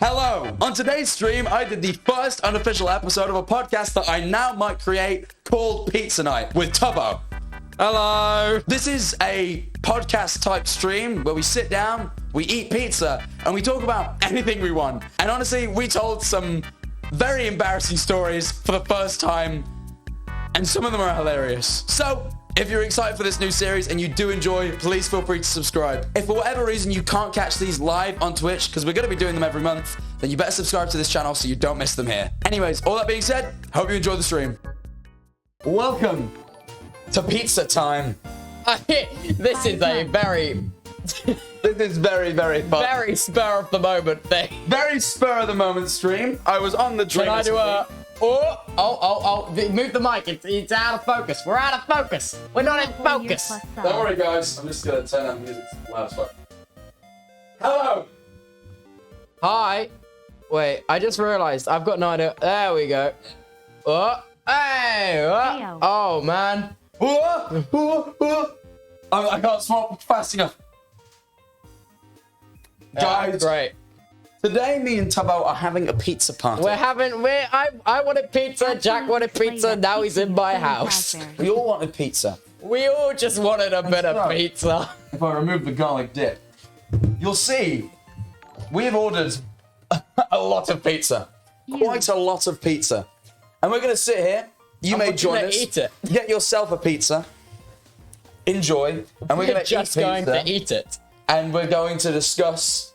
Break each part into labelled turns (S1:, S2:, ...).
S1: Hello! On today's stream, I did the first unofficial episode of a podcast that I now might create called Pizza Night with Tubbo. Hello! This is a podcast type stream where we sit down, we eat pizza, and we talk about anything we want. And honestly, we told some very embarrassing stories for the first time, and some of them are hilarious. So, if you're excited for this new series and you do enjoy, please feel free to subscribe. If for whatever reason you can't catch these live on Twitch, because we're going to be doing them every month, then you better subscribe to this channel so you don't miss them here. Anyways, all that being said, hope you enjoy the stream. Welcome to pizza time.
S2: This is a very...
S1: This is very, very fun.
S2: Very spur of the moment thing.
S1: Very spur of the moment stream. I was on the train.
S2: Can I do a... Oh, move the mic. It's out of focus. We're out of focus. We're not in focus.
S1: Don't worry, guys. I'm just going to turn on music loud as fuck. Hello.
S2: Hi. Wait, I just realized I've got no idea. There we go. Oh, hey. Oh, man.
S1: I can't swap fast enough. Guys,
S2: great.
S1: Today, me and Tubbo are having a pizza party.
S2: I wanted pizza, Jack wanted pizza, now he's in my house.
S1: We all wanted pizza.
S2: We all just wanted a bit of pizza.
S1: If I remove the garlic dip, you'll see we've ordered a lot of pizza. Quite a lot of pizza. And we're going to sit here. You may join us.
S2: Eat it.
S1: Get yourself a pizza. Enjoy. And we're going to
S2: just going to eat it.
S1: And we're going to discuss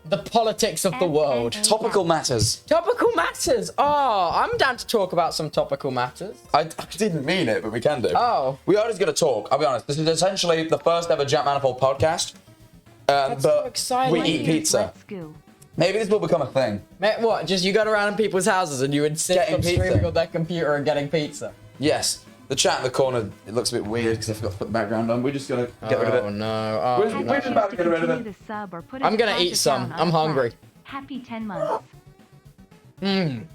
S2: the politics of the world.
S1: Topical matters.
S2: Topical matters. Oh, I'm down to talk about some topical matters.
S1: I didn't mean it, but we can do.
S2: Oh.
S1: We are just going to talk. I'll be honest. This is essentially the first ever Jack Manifold podcast.
S2: That's so exciting.
S1: We eat pizza. Maybe this will become a thing.
S2: What? Just you go around in people's houses and you insist on streaming on their computer and getting pizza?
S1: Yes. The chat in the corner, it looks a bit weird because I forgot to put the background on. We're just going to get rid of it.
S2: Oh, no. Oh,
S1: we're just about to get rid of it.
S2: I'm going to eat some. I'm hungry.
S3: Happy 10 months.
S1: You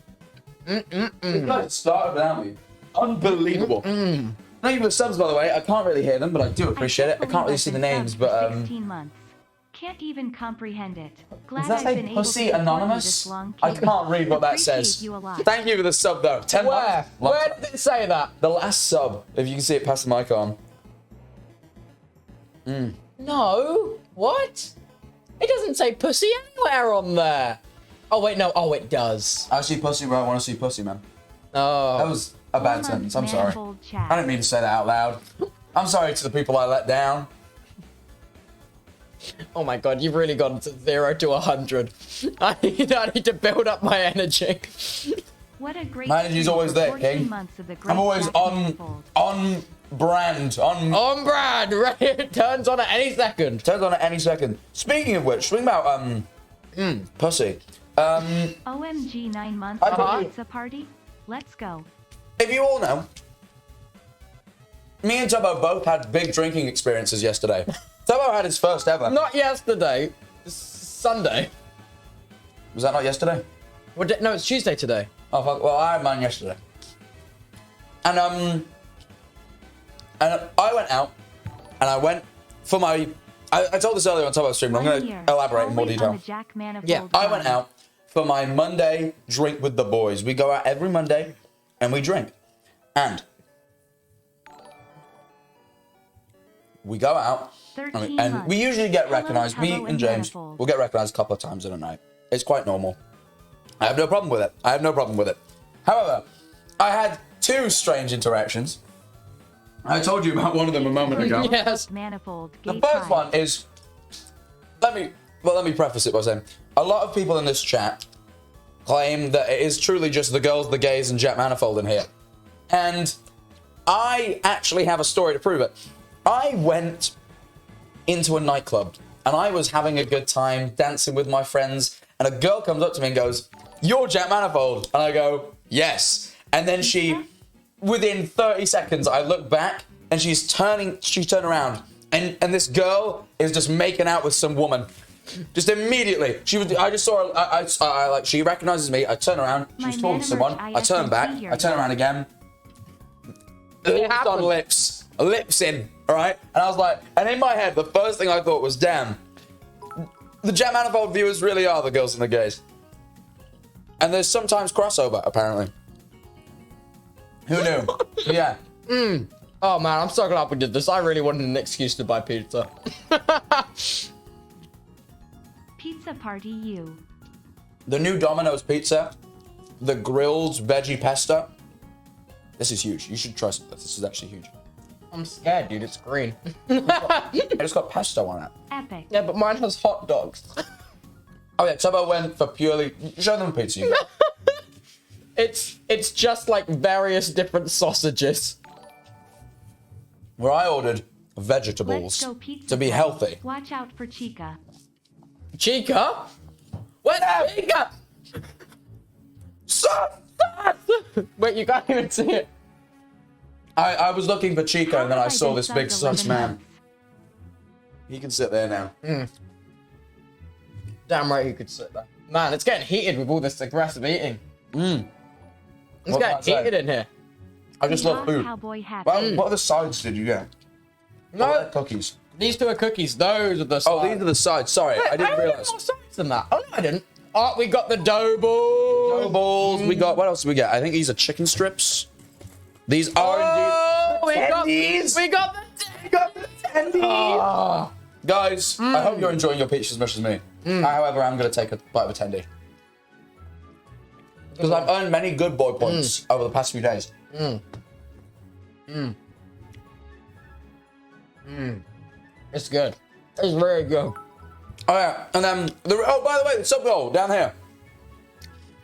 S1: guys started without me. Unbelievable. Thank you for the subs, by the way. I can't really hear them, but I do appreciate it. I can't really see the names, but
S3: 16 months. Can't even comprehend it.
S1: Does that say Pussy Anonymous? I can't read what that says. Thank you for the sub, though. 10 months.
S2: Where did it say that?
S1: The last sub, if you can see it past the mic on.
S2: No. What? It doesn't say pussy anywhere on there. Oh, wait, no. Oh, it does.
S1: I see pussy where I want to see pussy, man.
S2: Oh.
S1: That was a bad sentence. I'm sorry. I didn't mean to say that out loud. I'm sorry to the people I let down.
S2: Oh my god, you've really gone to 0 to 100. I need to build up my energy.
S3: What a great
S1: my energy's always there, King. I'm always on brand.
S2: On brand! Ready? It turns on at any second.
S1: Turns on at any second. Speaking of which, something about pussy.
S3: OMG 9 months pizza party? Let's go.
S1: If you all know, me and Tubbo both had big drinking experiences yesterday. Tubbo had his first ever.
S2: Not yesterday. Sunday.
S1: Was that not yesterday?
S2: No, it's Tuesday today.
S1: Oh, fuck. Well, I had mine yesterday. And I went out, and I went for my... I told this earlier on Tubbo's stream, but I'm going to elaborate in more detail.
S2: Yeah,
S1: I went out for my Monday drink with the boys. We go out every Monday, and we drink. And we go out... And we usually get recognised. Me and James will get recognised a couple of times in a night. It's quite normal. I have no problem with it. However, I had two strange interactions. I told you about one of them a moment ago.
S2: Yes.
S1: The first one is... Let me preface it by saying, a lot of people in this chat claim that it is truly just the girls, the gays, and Jack Manifold in here. And I actually have a story to prove it. I went into a nightclub and I was having a good time dancing with my friends, and a girl comes up to me and goes, "You're Jack Manifold." And I go, "Yes." And then within 30 seconds, I look back and she's turned around and this girl is just making out with some woman. Just immediately. I just saw her, she recognizes me, I turn around, she's talking to someone, I turn back, I turn around again. Lips on lips. Lips in, alright? And I was like, and in my head, the first thing I thought was, damn, the Jack Manifold viewers really are the girls and the gays. And there's sometimes crossover, apparently. Who knew? Yeah.
S2: Oh man, I'm so glad we did this. I really wanted an excuse to buy pizza.
S3: Pizza party you.
S1: The new Domino's pizza, the grilled veggie pesto. This is huge. You should try some of this. This is actually huge.
S2: I'm scared, dude. It's green.
S1: It's got pesto on it.
S3: Epic.
S2: Yeah, but mine has hot dogs.
S1: Oh yeah, Tubbo went for purely... Show them the pizza you got.
S2: It's just like various different sausages.
S1: Where I ordered vegetables
S3: Let's go pizza
S1: to be
S3: party.
S1: healthy.
S3: Watch out for Chica.
S2: Chica? Where's Chica? Wait, you can't even see it.
S1: I was looking for Chica and then I saw this big sus
S3: 11
S1: man.
S3: months?
S1: He can sit there now.
S2: Damn right you could sit there. Man, it's getting heated with all this aggressive eating. It's
S1: What can I
S2: getting
S1: say?
S2: heated in here.
S1: I just love food.
S3: Cowboy happy.
S1: Well, what other sides did you get?
S2: No,
S1: Oh, cookies.
S2: these two are cookies. Those are the sides.
S1: Oh, these are the sides. Sorry, I didn't
S2: had
S1: realize.
S2: more sides than that. Oh, no, I didn't. Oh, we got the dough balls.
S1: Dough balls. We got, what else did we get? I think these are chicken strips. These are
S2: Oh, we got
S1: tendies.
S2: the
S1: tendies.
S2: Oh.
S1: Guys, I hope you're enjoying your pizza as much as me. However, I'm going to take a bite of a tendy. Because I've earned many good boy points over the past few days.
S2: It's good. It's very good.
S1: Oh yeah, and then oh, by the way, the sub goal down here.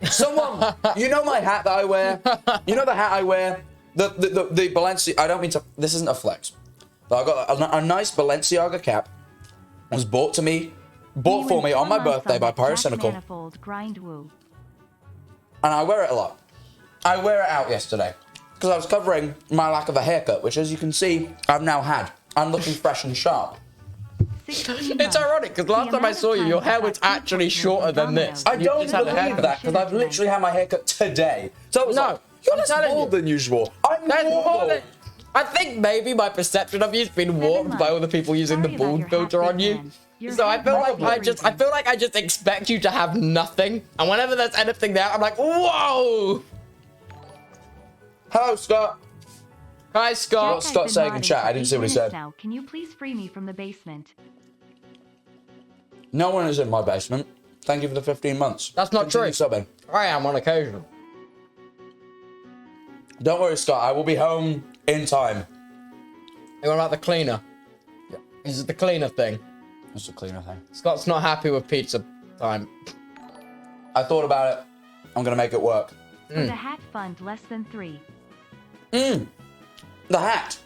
S1: Someone, you know my hat that I wear. You know the hat I wear. The Balenciaga. I don't mean to. This isn't a flex. But I got a nice Balenciaga cap. It was bought for me on my birthday by Pyrocynical.
S3: Manifold grind woo.
S1: And I wear it a lot. I wear it out yesterday because I was covering my lack of a haircut, which, as you can see, I've now had. I'm looking fresh and sharp.
S3: 16
S2: It's
S3: months.
S2: ironic because last
S3: The
S2: time I
S3: amount
S2: saw
S3: of
S2: you, your
S3: time
S2: hair
S3: that
S2: was
S3: people
S2: actually
S3: put
S2: shorter
S3: you
S2: than
S3: on
S2: this.
S1: I
S3: Domino's.
S1: don't
S2: just had a
S1: believe
S2: haircut.
S1: that because I've literally had my haircut today. So I was
S2: No,
S1: like, you're
S2: I'm
S1: less
S2: telling
S1: bald
S2: you.
S1: than usual. I'm
S2: That's
S1: bald.
S2: more than. I think maybe my perception of you's been warped by all the people using the
S3: Sorry about
S2: bald
S3: your
S2: filter
S3: hat,
S2: on
S3: big
S2: you.
S3: man. Your
S2: So I
S3: head
S2: feel
S3: might
S2: like
S3: be
S2: I just expect you to have nothing, and whenever there's anything there, I'm like, whoa!
S1: Hello, Scott.
S2: Hi, Scott.
S1: Scott
S3: I've been
S1: saying in
S3: modding
S1: chat,
S3: for
S1: I didn't see what he
S3: 8
S1: said.
S3: minutes now. Can you please free me from the basement?
S1: No one is in my basement. Thank you for the 15 months.
S2: That's not
S1: Continue
S2: true.
S1: Subbing.
S2: I am on occasion.
S1: Don't worry, Scott. I will be home in time.
S2: You want like the cleaner?
S1: Yeah.
S2: This is the cleaner thing.
S1: That's a cleaner thing.
S2: Scott's not happy with pizza time.
S1: I thought about it. I'm gonna make it work.
S3: For the hat fund less than 3.
S1: The hat.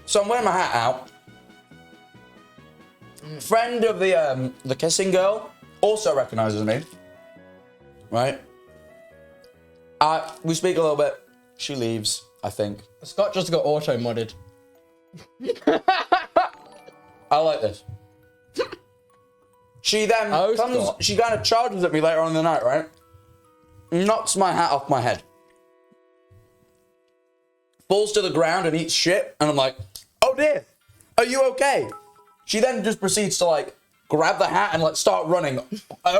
S1: So I'm wearing my hat out. Friend of the kissing girl also recognizes me. Right? We speak a little bit. She leaves, I think.
S2: Scott just got auto modded.
S1: I like this. She then
S2: Oh,
S1: comes,
S2: Scott.
S1: she kind of charges at me later on in the night, right? Knocks my hat off my head. Falls to the ground and eats shit. And I'm like, oh dear, are you okay? She then just proceeds to like grab the hat and like start running.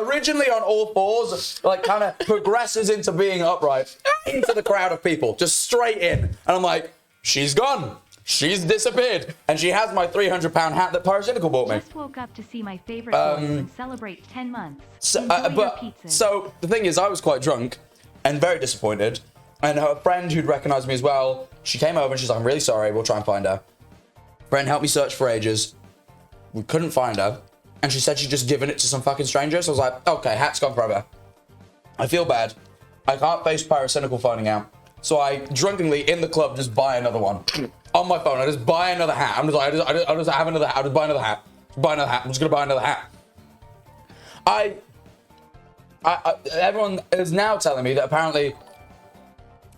S1: Originally on all fours, like kind of progresses into being upright into the crowd of people, just straight in. And I'm like, she's gone. She's disappeared. And she has my 300-pound hat that Pyrocynical bought me.
S3: Just woke up to see my favorite boys and celebrate 10 months.
S1: So,
S3: Enjoy your
S1: but
S3: pizza.
S1: so the thing is, I was quite drunk and very disappointed. And her friend who'd recognized me as well, she came over and she's like, I'm really sorry, we'll try and find her. Friend helped me search for ages. We couldn't find her. And she said she'd just given it to some fucking stranger. So I was like, okay, hat's gone forever. I feel bad. I can't face Pyrocynical finding out. So I drunkenly, in the club, just buy another one. On my phone, I just buy another hat. I'm just like, I just have another hat. I just buy another hat. Buy another hat. I'm just gonna buy another hat. Everyone is now telling me that apparently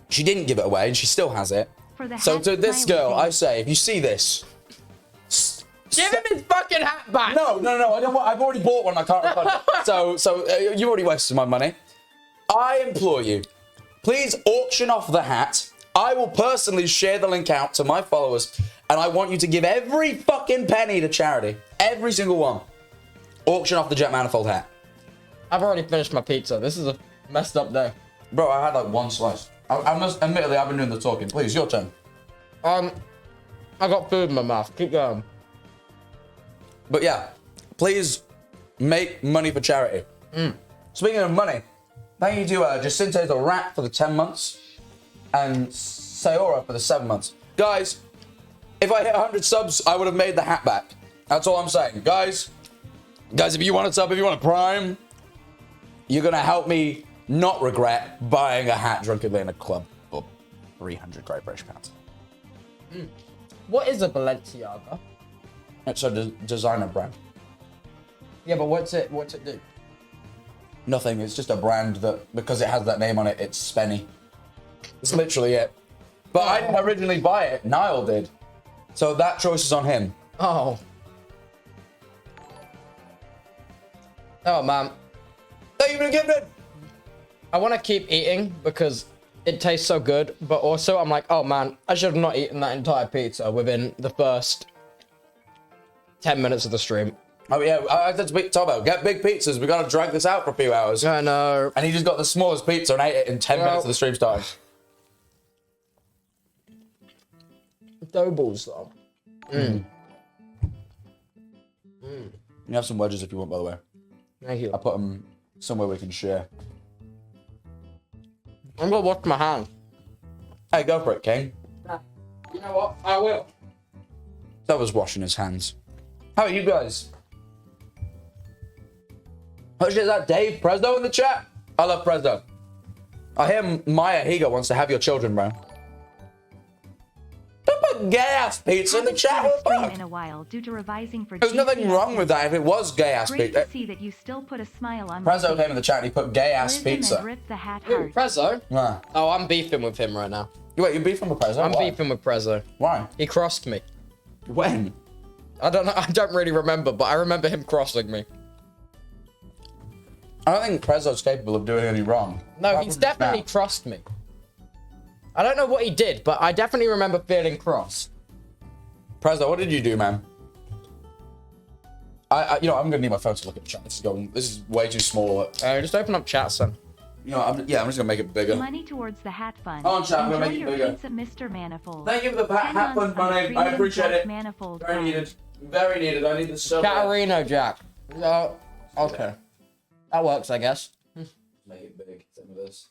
S1: she didn't give it away and she still has it.
S3: For the
S1: So
S3: hat
S1: to this
S3: smiley
S1: girl,
S3: face.
S1: I say, if you see this,
S2: Give him his fucking hat back.
S1: no, I don't want. I've already bought one. I can't refund it. So you already wasted my money. I implore you, please auction off the hat. I will personally share the link out to my followers, and I want you to give every fucking penny to charity. Every single one. Auction off the Jet Manifold hat.
S2: I've already finished my pizza. This is a Messed up day.
S1: Bro, I had like one slice. I must, admittedly, I've been doing the talking. Please, your turn.
S2: I got food in my mouth. Keep going.
S1: But yeah, please make money for charity. Speaking of money, thank you to Jacinto the Rat for the 10 months and Sayora for the 7 months. Guys, if I hit 100 subs, I would have made the hat back. That's all I'm saying. Guys, if you want a sub, if you want a prime, you're going to help me not regret buying a hat drunkenly in a club for 300 Great British pounds.
S2: What is a Balenciaga?
S1: It's a designer brand.
S2: Yeah, but what's it do?
S1: Nothing. It's just a brand that, because it has that name on it, it's spenny. It's literally it. But I didn't originally buy it. Niall did. So that choice is on him.
S2: Oh. Oh, man.
S1: Thank you for the gift.
S2: I want to keep eating because it tastes so good, but also I'm like, oh man, I should have not eaten that entire pizza within the first 10 minutes of the stream.
S1: Oh yeah, I had to speak to Tubbo. Get big pizzas. We gotta drag this out for a few hours.
S2: I know.
S1: And he just got the smallest pizza and ate it in 10 minutes of the stream starting.
S2: Dough balls though.
S1: You have some wedges if you want, by the way.
S2: Thank you.
S1: I put them somewhere we can share.
S2: I'm gonna wash my hands.
S1: Hey, go for it, King.
S2: You know what? I will.
S1: Tubbo's washing his hands. How are you guys? Oh shit, is that Dave Prezdo in the chat? I love Prezdo. I hear Maya Higa wants to have your children, bro. Don't put gay-ass pizza in the chat. What the fuck?
S3: In a while due to revising for
S1: There's nothing wrong with that if it was gay-ass
S3: Great
S1: pizza.
S3: to see that you still put a smile on my
S1: Prezzo
S3: face.
S1: came in the chat and he put gay-ass
S3: Wisdom and
S1: pizza.
S3: rip the hat
S2: Ooh,
S3: hard.
S2: Prezzo?
S1: Nah.
S2: Oh, I'm beefing with him right now.
S1: Wait, you're beefing with Prezzo?
S2: I'm
S1: Why?
S2: beefing with Prezzo.
S1: Why?
S2: He crossed me.
S1: When?
S2: I don't know. I don't really remember, but I remember him crossing me.
S1: I don't think Prezzo's capable of doing any wrong.
S2: No,
S1: Why
S2: he's
S1: would
S2: definitely
S1: now?
S2: crossed me. I don't know what he did, but I definitely remember feeling cross.
S1: Prezzo, what did you do, man? You know, I'm gonna need my phone to look at the chat. This is way too small.
S2: Just open up chat, son.
S1: You know, I'm just gonna make it bigger.
S3: Money towards the hat fund.
S1: Hold on, chat, I'm gonna
S3: Enjoy
S1: make it
S3: your
S1: bigger.
S3: pizza, Mr. Manifold.
S1: Thank you for the
S3: 10
S1: hat fund,
S3: months on
S1: my name. I
S3: premium
S1: appreciate it.
S3: Manifold
S1: Very
S3: Fund.
S1: needed. Very needed. I need the silver.
S2: Catarino Jack. No. Okay. That works, I guess.
S1: Make it big. Some of this.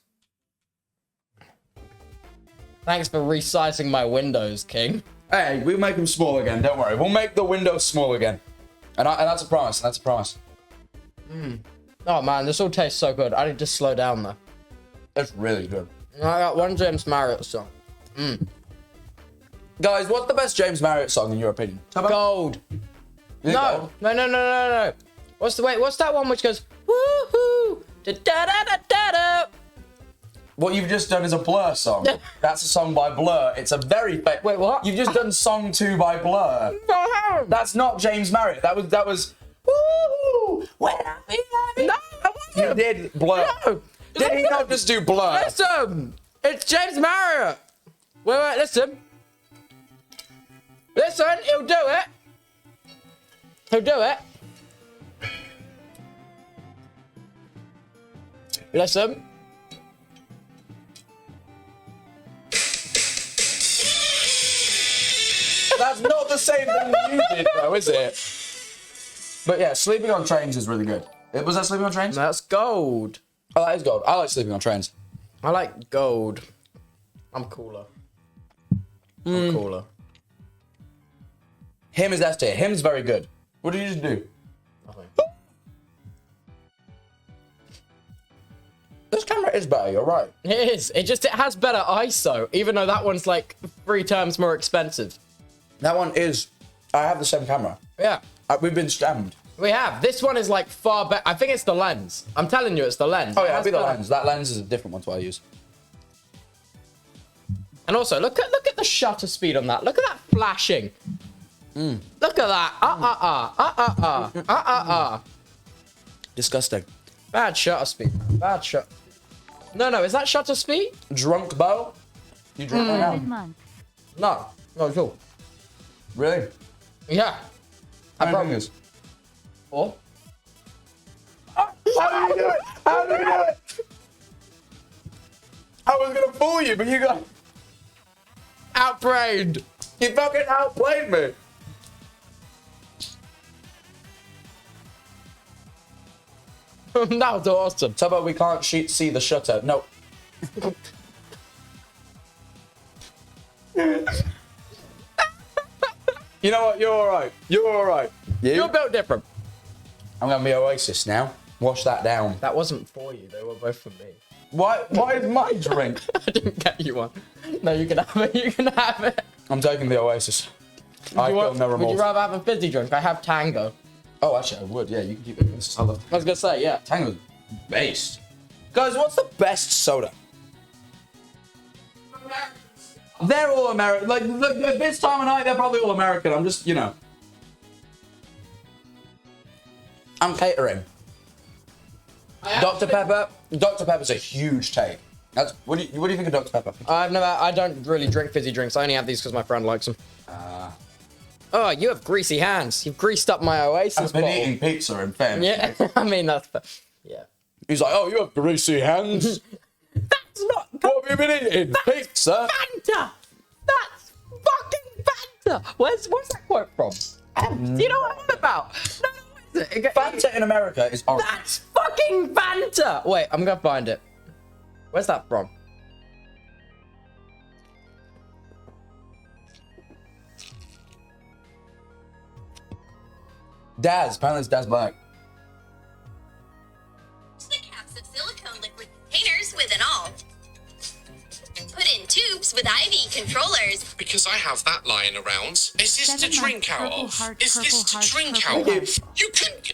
S2: Thanks for resizing my windows, King.
S1: Hey, we'll make them small again. Don't worry. We'll make the windows small again. And that's a promise. That's a promise.
S2: Oh man, this all tastes so good. I need to slow down though.
S1: It's really good.
S2: I got one James Marriott song.
S1: Guys, what's the best James Marriott song in your opinion?
S2: Gold.
S1: Is it
S2: No.
S1: Gold?
S2: No. What's that one which goes woohoo? Da da da da da da.
S1: What you've just done is a Blur song. That's a song by Blur. It's a very
S2: Wait, what?
S1: You've just done Song 2 by Blur. That's not James Marriott. That was woo! When I feel happy.
S2: No,
S1: You did Blur.
S2: No.
S1: Did he not just do Blur?
S2: Listen, it's James Marriott. Wait, listen. Listen, he'll do it. He'll do it. Listen.
S1: That's not the same thing you did, though, is it? But yeah, Sleeping on Trains is really good. Was that Sleeping on Trains?
S2: That's gold.
S1: Oh, that is gold. I like Sleeping on Trains.
S2: I like gold. I'm cooler. I'm cooler.
S1: Him is S tier. Him's very good. What did you just do?
S2: Nothing.
S1: This camera is better, you're right.
S2: It is. It has better ISO, even though that one's like 3 times more expensive.
S1: That one is... I have the same camera.
S2: Yeah.
S1: We've been scammed.
S2: We have. This one is like far better. I think it's the lens. I'm telling you, it's the lens.
S1: Oh
S2: It
S1: yeah,
S2: has
S1: it'll be the
S2: better-
S1: lens. That lens is a different one to what I use.
S2: And also, look at the shutter speed on that. Look at that flashing. Look at that.
S1: Disgusting.
S2: Bad shutter speed. Bad shot. No, is that shutter speed?
S1: Drunk Bo? You drunk right
S3: 11
S1: now?
S3: months.
S2: No, not at all.
S1: Really?
S2: Yeah.
S1: How many fingers?
S2: 4.
S1: How do you do it? How do you do it? I was gonna fool you, but you got
S2: outbrained.
S1: you fucking outplayed me.
S2: That was awesome.
S1: Tubbo, we can't see the shutter. No. You know what? You're all right. You're all right.
S2: You're built different.
S1: I'm gonna be Oasis now. Wash that down.
S2: That wasn't for you. They were both for me.
S1: Why is my drink?
S2: I didn't get you one. No, you can have it. You can have it.
S1: I'm taking the Oasis. I feel no remorse.
S2: Would you rather have a fizzy drink? I have Tango.
S1: Oh, actually, I would. Yeah, you can keep it. I love
S2: I was gonna say, yeah.
S1: Tango's based. Guys, what's the best soda? They're all American. Like, look, at this time of night, they're probably all American. I'm just, you know. I'm catering. Dr. Pepper. Dr. Pepper's a huge take. That's what do you think of Dr. Pepper?
S2: I don't really drink fizzy drinks. I only have these because my friend likes them. Oh, you have greasy hands. You've greased up my Oasis
S1: I've been
S2: bottle.
S1: eating pizza in fairness.
S2: Yeah, I mean, that's... Yeah.
S1: He's like, oh, you have greasy hands.
S2: That's not...
S1: What have you been eating? Pizza?
S2: Fanta! That's fucking Fanta! Where's that quote from? Do you know what I'm on about? No, what is it?
S1: Fanta in America is orange.
S2: That's fucking Fanta! Wait, I'm gonna find it. Where's that from?
S1: Daz. Apparently it's Daz Black.
S4: The caps of silicone liquid containers with an all. Put in tubes with IV controllers.
S5: Because I have that lying around. Is this
S3: 7
S5: to drink
S3: months,
S5: out
S3: purple
S5: of?
S3: heart,
S5: Is this to
S3: purple
S5: drink
S3: heart,
S5: out
S3: purple
S5: of?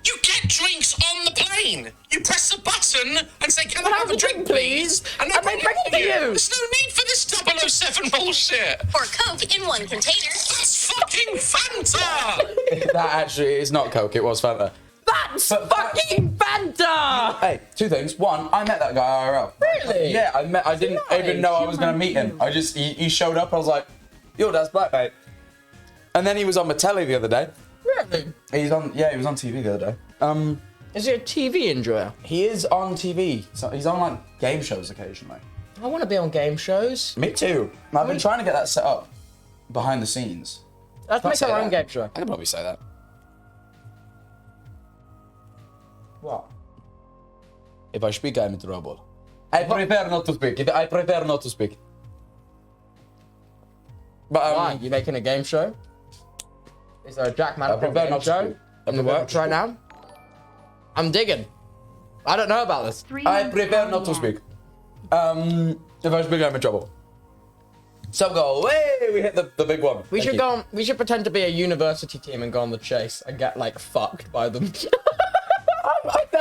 S5: You get drinks on the plane. You press a button and say, can I have a drink, please? And they bring it to you. There's no need for this 007 bullshit.
S4: Or Coke in one container.
S5: That's fucking Fanta.
S1: That actually is not Coke. It was Fanta.
S2: That's fucking Fanta!
S1: Hey, two things. One, I met that guy IRL.
S2: Really?
S1: Yeah, I didn't even know I was going to meet him. He showed up. I was like, yo, that's Black, mate. And then he was on my telly the other day.
S2: Really?
S1: He was on TV the other day.
S2: Is he a TV enjoyer?
S1: He is on TV. So he's on like game shows occasionally.
S2: I want to be on game shows.
S1: Me too. I've been trying to get that set up behind the scenes.
S2: Let's
S1: Can I
S2: make
S1: say
S2: our own
S1: that?
S2: game show.
S1: I can probably say that.
S2: What?
S1: If I speak, I'm in trouble. I prefer not to speak. I prefer not to speak. But
S2: Why? You making a game show? Is there a Jack
S1: I prefer
S2: Manifold game
S1: not to
S2: show
S1: speak.
S2: in the works right now? I'm digging. I don't know about this.
S3: 3
S1: I
S3: months
S1: prefer not to
S3: cognac.
S1: speak. If I speak, I'm in trouble. So go, hey, we hit the big one.
S2: We
S1: Thank
S2: should
S1: you.
S2: go on, we should pretend to be a university team and go on the chase and get like fucked by them.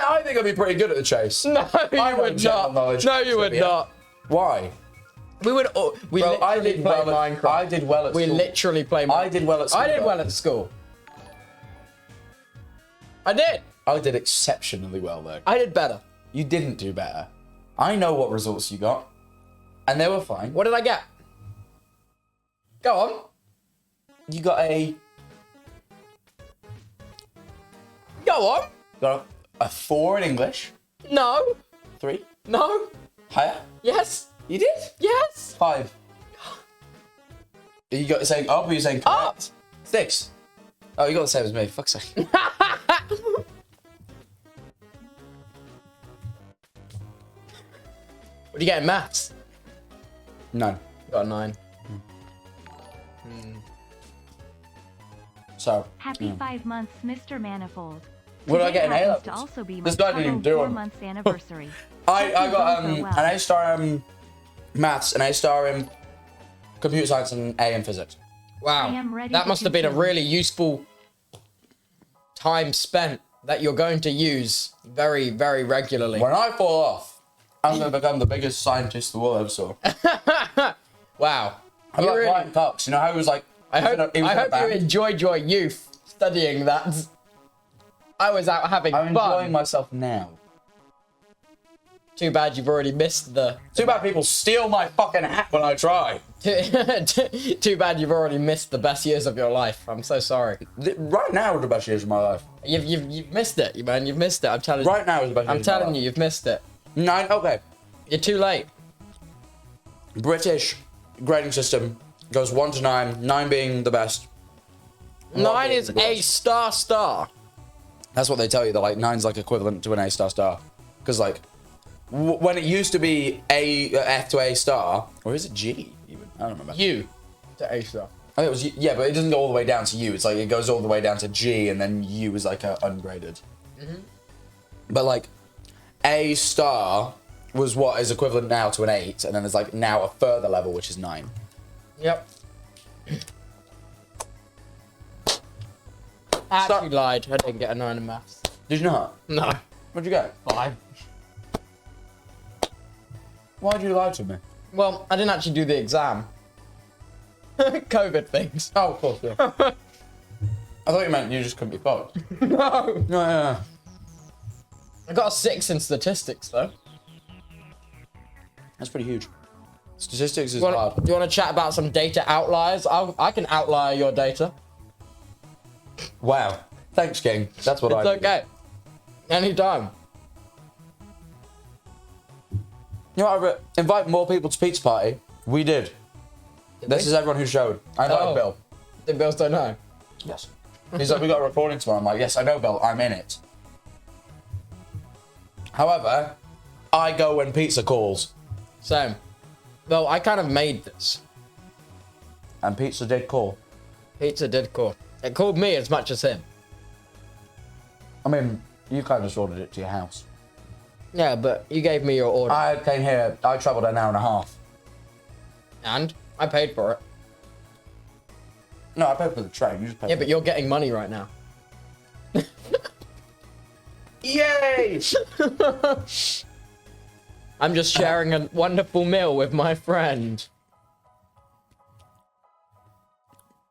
S1: I think I'd be pretty good at the chase.
S2: No, you
S1: I know
S2: would
S1: general
S2: not.
S1: knowledge,
S2: No, you would
S1: trivia.
S2: not.
S1: Why?
S2: We would. We
S1: Bro, I
S2: literally
S1: did
S2: play
S1: well at-
S2: Minecraft.
S1: I did well at
S2: We
S1: school.
S2: literally play.
S1: I did well at school.
S2: I did
S1: though.
S2: well at school. I did.
S1: I did exceptionally well though.
S2: I did better.
S1: You didn't do better. I know what results you got, and they were fine.
S2: What did I get? Go on.
S1: You got a
S2: Go on.
S1: 4 in English.
S2: No.
S1: 3
S2: No.
S1: higher.
S2: Yes.
S1: You did
S2: Yes.
S1: 5. You got saying up, or you saying
S2: Up.
S1: correct? 6. Oh, you got the same as me. Fuck's sake.
S2: What do you get in maths?
S1: None.
S2: Got a 9.
S1: So.
S3: Happy 5 months, Mr. Manifold.
S1: What did I
S3: Today
S1: get in A
S3: happens to
S1: levels?
S3: also be
S1: This
S3: my
S1: guy didn't even
S3: Tubbo
S1: do
S3: 4
S1: them.
S3: months anniversary.
S1: I
S3: Hope you
S1: got
S3: both are well.
S1: an A star in maths, an A star in computer science, and an A in physics.
S2: Wow.
S3: I am ready
S2: That
S3: to
S2: must have been a
S3: continue.
S2: really useful time spent that you're going to use very, very regularly.
S1: When I fall off, I'm going to become the biggest scientist the world ever saw.
S2: Wow.
S1: I'm
S2: You
S1: like
S2: really-
S1: Brian Cox. You know how he was like...
S2: I hope,
S1: he was
S2: I
S1: in a
S2: hope you
S1: band?
S2: enjoyed your youth studying that. I was out having
S1: I'm
S2: fun.
S1: enjoying myself now.
S2: Too bad you've already missed the.
S1: Too bad people steal my fucking hat when I try.
S2: Too bad you've already missed the best years of your life. I'm so sorry.
S1: Right now is the best years of my life.
S2: You've missed it, man. You've missed it. I'm telling you.
S1: Right now is the best
S2: I'm
S1: years of my
S2: telling
S1: life.
S2: you, you've missed it.
S1: 9, okay.
S2: You're too late.
S1: British grading system goes 1 to 9, 9 being the best.
S2: 9 is A star.
S1: That's what they tell you. They're like 9's like equivalent to an A star. Because like when it used to be F to A star, or is it G even? I don't remember.
S2: U to A star.
S1: I think it was yeah, but it doesn't go all the way down to U. It's like it goes all the way down to G, and then U is like a ungraded. But like A star was what is equivalent now to an 8, and then there's like now a further level which is 9.
S2: Yep. I actually lied. I didn't get a 9 in maths.
S1: Did you not?
S2: No.
S1: What'd you get?
S2: 5.
S1: Why'd you lie to me?
S2: Well, I didn't actually do the exam. COVID things.
S1: Oh, of course, yeah. I thought you meant you just couldn't be fucked.
S2: No.
S1: No.
S2: I got a 6 in statistics though.
S1: That's pretty huge. Statistics is
S2: You
S1: hard.
S2: want to chat about some data outliers? I can outlier your data.
S1: Wow. Thanks, King. That's what
S2: It's
S1: I
S2: okay. Anytime.
S1: You know what, invite more people to pizza party. We did. This is everyone who showed. I invited Bill.
S2: The Bills don't know.
S1: Yes. He's like, we got a recording tomorrow. I'm like, yes, I know, Bill. I'm in it. However, I go when pizza calls.
S2: Same. Well, I kind of made this.
S1: And pizza did call.
S2: Pizza did call. It called me as much as him.
S1: I mean, you kind of just ordered it to your house.
S2: Yeah, but you gave me your order.
S1: I came here. I travelled an hour and a half.
S2: And I paid for it.
S1: No, I paid for the train. You just paid.
S2: Yeah, but you're getting money right now.
S1: Yay!
S2: I'm just sharing a wonderful meal with my friend.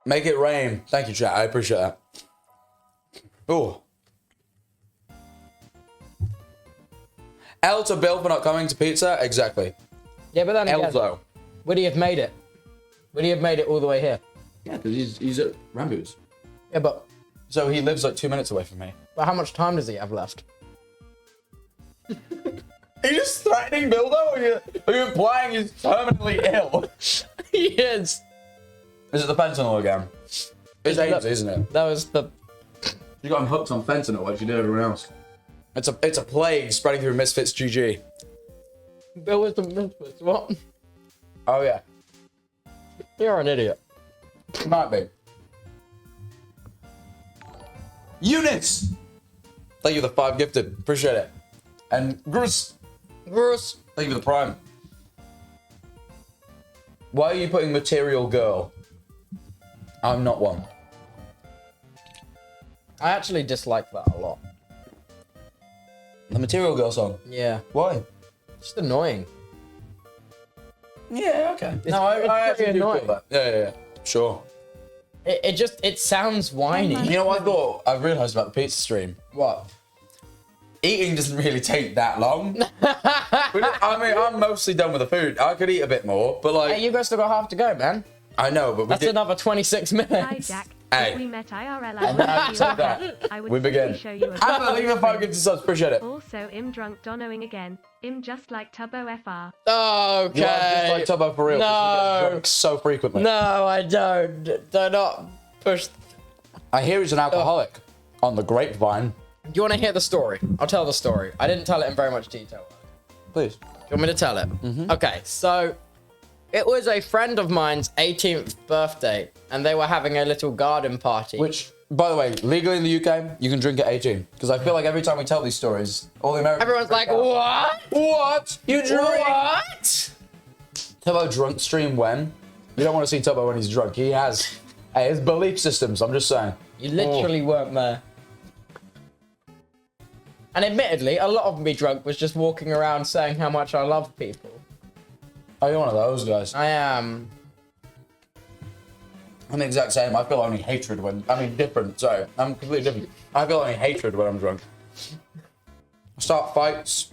S1: Make it rain. Thank you, chat. I appreciate that. Ooh. L to Bill for not coming to pizza? Exactly.
S2: Yeah, but then again,
S1: Elzo.
S2: would he have made it? Would he have made it all the way here?
S1: Yeah, because he's at Rambo's.
S2: Yeah, but
S1: So he lives like 2 minutes away from me.
S2: how much time does he have left?
S1: Are you just threatening Bildo? Are you implying he's terminally ill?
S2: He is.
S1: Is it the fentanyl again? It's AIDS, isn't it?
S2: That was the...
S1: You got him hooked on fentanyl like you did everyone else. It's a plague spreading through Misfits GG.
S2: Bill was the Misfits. What?
S1: Oh yeah,
S2: You're an idiot.
S1: might be. Eunice! Thank you for the 5 gifted. Appreciate it. And Bruce,
S2: Gross.
S1: thank you for the prime. Why are you putting material girl? I'm not one.
S2: I actually dislike that a lot.
S1: The material girl song.
S2: Yeah.
S1: Why?
S2: Just annoying.
S1: Yeah, okay.
S2: It's
S1: I
S2: pretty
S1: actually do
S2: annoying.
S1: feel that. Yeah. Sure.
S2: It sounds whiny.
S1: You know what I thought? I realised about the pizza stream.
S2: What?
S1: Eating doesn't really take that long. I mean, I'm mostly done with the food. I could eat a bit more, but like...
S2: Hey, you guys still got half to go, man.
S1: I know, but we
S2: That's
S1: did...
S2: another 26
S3: Hi,
S2: minutes.
S3: Jack.
S1: Hey.
S3: If we met IRL,
S1: And now you said that.
S3: I would
S1: We begin.
S3: quickly show you a
S1: Amber, leave a 5 gifted subs. Appreciate it.
S3: Also, im drunk donoing again. Im just like Tubbo FR.
S2: Okay.
S1: You are just like Tubbo for real. 'cause he gets drunk so frequently.
S2: No, I don't. Do not push.
S1: I hear he's an alcoholic. On the grapevine.
S2: Do you want to hear the story? I'll tell the story. I didn't tell it in very much detail.
S1: Please.
S2: Do you want me to tell it? Okay, so it was a friend of mine's 18th birthday, and they were having a little garden party.
S1: Which, by the way, legally in the UK, you can drink at 18. Because I feel like every time we tell these stories, all the Americans...
S2: Everyone's like, what?
S1: What? You drink?
S2: What?
S1: Tubbo drunk stream when? You don't want to see Tubbo when he's drunk. He has... Hey, his belief systems, I'm just saying.
S2: You literally weren't there. And admittedly, a lot of me drunk was just walking around saying how much I love people.
S1: Oh, you're one of those guys.
S2: I am.
S1: I'm the exact same. I feel only hatred when... I mean, different. Sorry. I'm completely different. I feel only hatred when I'm drunk. I start fights.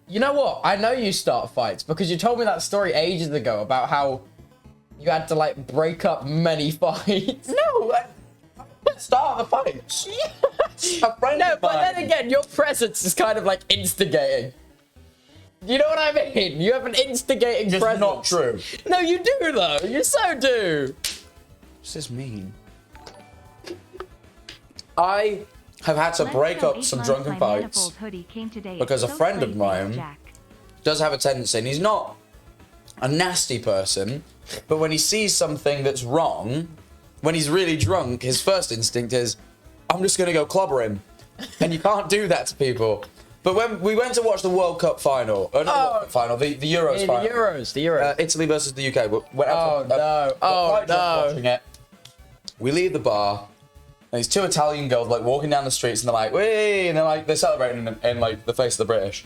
S2: You know what? I know you start fights because you told me that story ages ago about how you had to, like, break up many fights.
S1: No! Start the fights. A friend
S2: No,
S1: of
S2: but
S1: mine.
S2: then again, your presence is kind of like instigating. You know what I mean? You have an instigating
S1: Just
S2: presence.
S1: not true.
S2: No, you do though. You so do.
S1: What's this mean? I have had to break up some drunken fights because a friend of mine does have a tendency, and he's not a nasty person, but when he sees something that's wrong, when he's really drunk, his first instinct is, I'm just going to go clobber him. And you can't do that to people. But when we went to watch the World Cup final, not the World Cup final, the Euros final.
S2: The Euros.
S1: Italy versus the UK. Watching it. We leave the bar, and these two Italian girls like walking down the streets, and they're like, "Wee!" and they're celebrating in like the face of the British.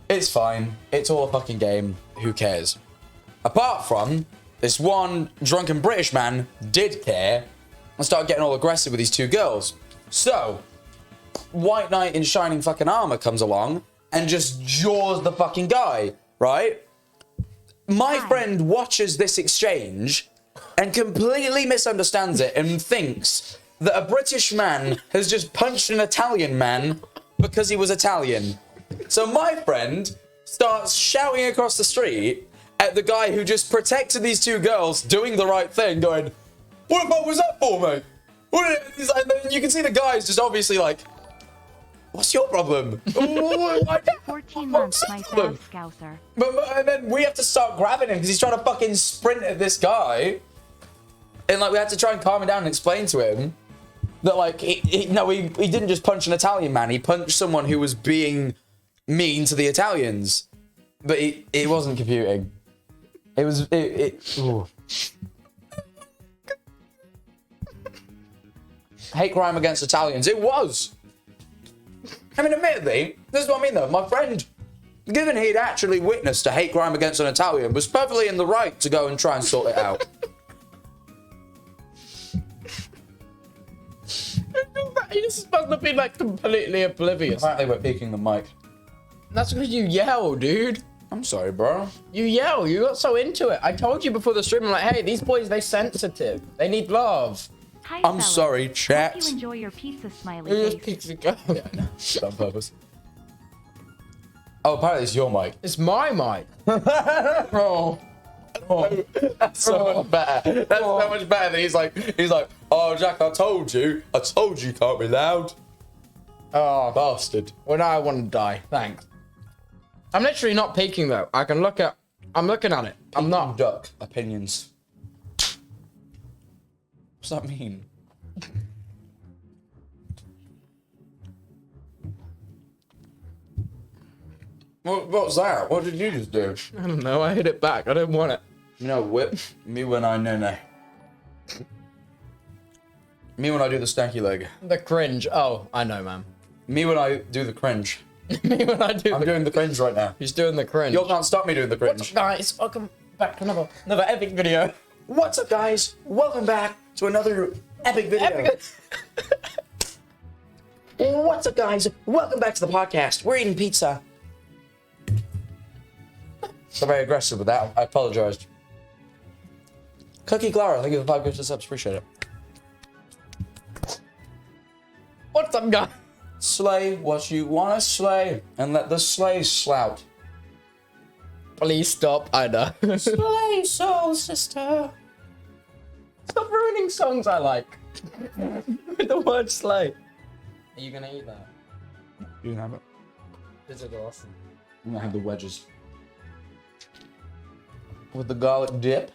S1: It's fine. It's all a fucking game. Who cares? Apart from this one drunken British man did care and started getting all aggressive with these two girls. So, White Knight in shining fucking armor comes along and just jaws the fucking guy, right? My friend watches this exchange and completely misunderstands it and thinks that a British man has just punched an Italian man because he was Italian. So my friend starts shouting across the street at the guy who just protected these two girls doing the right thing, going, "What the fuck was that for, mate?" He's like, and then you can see the guys just obviously like, "What's your problem?"
S3: 14 months, my fat scouser.
S1: And then we have to start grabbing him because he's trying to fucking sprint at this guy. And like we had to try and calm him down and explain to him that like he didn't just punch an Italian man, he punched someone who was being mean to the Italians. But it wasn't computing. It was ooh. Hate crime against Italians. It was. I mean, admittedly, this is what I mean though. My friend, given he'd actually witnessed a hate crime against an Italian, was perfectly in the right to go and try and sort it out.
S2: You're supposed to be like completely oblivious.
S1: Apparently we're peeking the mic.
S2: That's because you yell, dude.
S1: I'm sorry, bro.
S2: You yell. You got so into it. I told you before the stream, I'm like, hey, these boys, they sensitive. They need love.
S3: Hi,
S1: I'm
S3: fellas.
S1: sorry,
S3: Hope
S1: chat.
S3: you enjoy your pizza, smiley
S2: You're
S3: face.
S2: just pizza go.
S1: Yeah, no, on purpose. Oh, apparently it's your mic.
S2: It's my mic.
S1: Oh. That's so much better. That's so much better than he's like, "Oh, Jack, I told you you can't be loud."
S2: Oh,
S1: Bastard.
S2: well, now I want to die. Thanks. I'm literally not peeking though. I'm looking at it. I'm not.
S1: Duck opinions. What's that mean? What was that? What did you just do?
S2: I don't know. I hit it back. I didn't want it.
S1: You know, whip me when I no. Me when I do the stanky leg.
S2: The cringe. Oh, I know, man.
S1: Me when I do the cringe.
S2: Me when I do.
S1: I'm doing the cringe right now.
S2: He's doing the cringe.
S1: You can't stop me doing the
S2: What's
S1: cringe.
S2: up, guys? Welcome back to another epic video.
S1: What's up, guys? Welcome back to another epic video. What's up, guys? Welcome back to the podcast. We're eating pizza. So very aggressive with that. I apologized. Cookie Clara, thank you for the 5 gifted subs. Appreciate it.
S2: What's up, guys?
S1: Slay what you want to slay and let the sleigh slout.
S2: Please stop. I know.
S1: Slay, soul sister.
S2: Stop ruining songs I like. With the word slay. Are you gonna eat that?
S1: You can have it.
S2: This is awesome.
S1: I'm gonna have the wedges. With the garlic dip.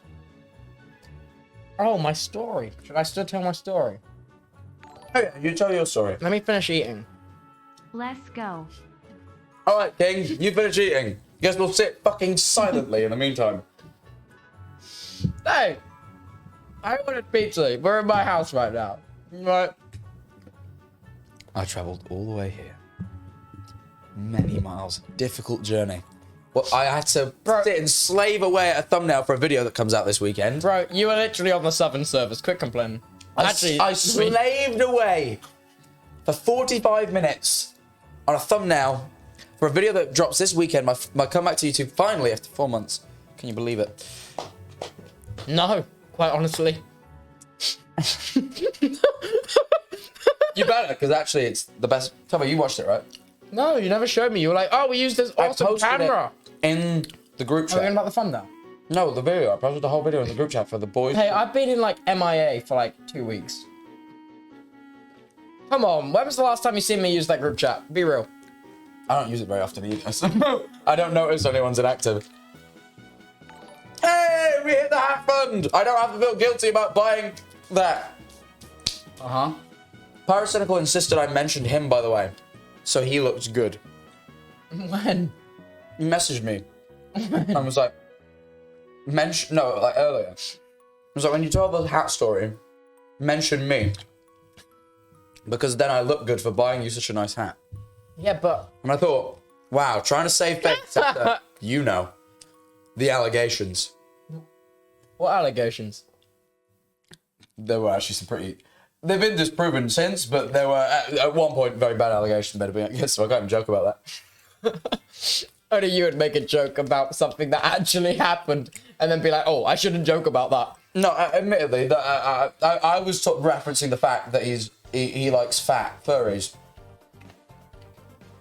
S2: Oh, my story. Should I still tell my story?
S1: Oh yeah, you tell your story.
S2: Let me finish eating.
S3: Let's go.
S1: Alright, King, you finish eating. Guess we'll sit fucking silently in the meantime.
S2: Hey! I ordered pizza. We're in my house right now. Right.
S1: I travelled all the way here. Many miles. Difficult journey. Well, I had to sit and slave away at a thumbnail for a video that comes out this weekend.
S2: Bro, you were literally on the Southern service. Quit complaining.
S1: I slaved away for 45 minutes on a thumbnail for a video that drops this weekend. My comeback to YouTube finally after 4 months. Can you believe it?
S2: No, quite honestly.
S1: You better, because actually it's the best. Tubbo, you watched it, right?
S2: No, you never showed me. You were like, oh, we used this
S1: I
S2: awesome
S1: posted
S2: camera.
S1: it in the group
S2: Are we
S1: chat.
S2: about the thumbnail?
S1: No, the video. I posted the whole video in the group chat for the boys.
S2: Hey, I've been in like MIA for like 2 weeks. Come on, when was the last time you seen me use that group chat? Be real.
S1: I don't use it very often either, so I don't notice anyone's inactive. Hey, we hit the hat fund! I don't have to feel guilty about buying that.
S2: Uh-huh.
S1: Pyrocynical insisted I mentioned him, by the way, so he looks good.
S2: When?
S1: He messaged me and was like, earlier. It was like, when you told the hat story, mention me. Because then I look good for buying you such a nice hat.
S2: Yeah, but...
S1: And I thought, wow, trying to save face after, you know, the allegations.
S2: What allegations?
S1: There were actually some pretty... They've been disproven since, but there were, at one point, very bad allegations made of me, so I can't even joke about that.
S2: Only you would make a joke about something that actually happened and then be like, oh, I shouldn't joke about that.
S1: No, admittedly, I was referencing the fact that he likes fat furries.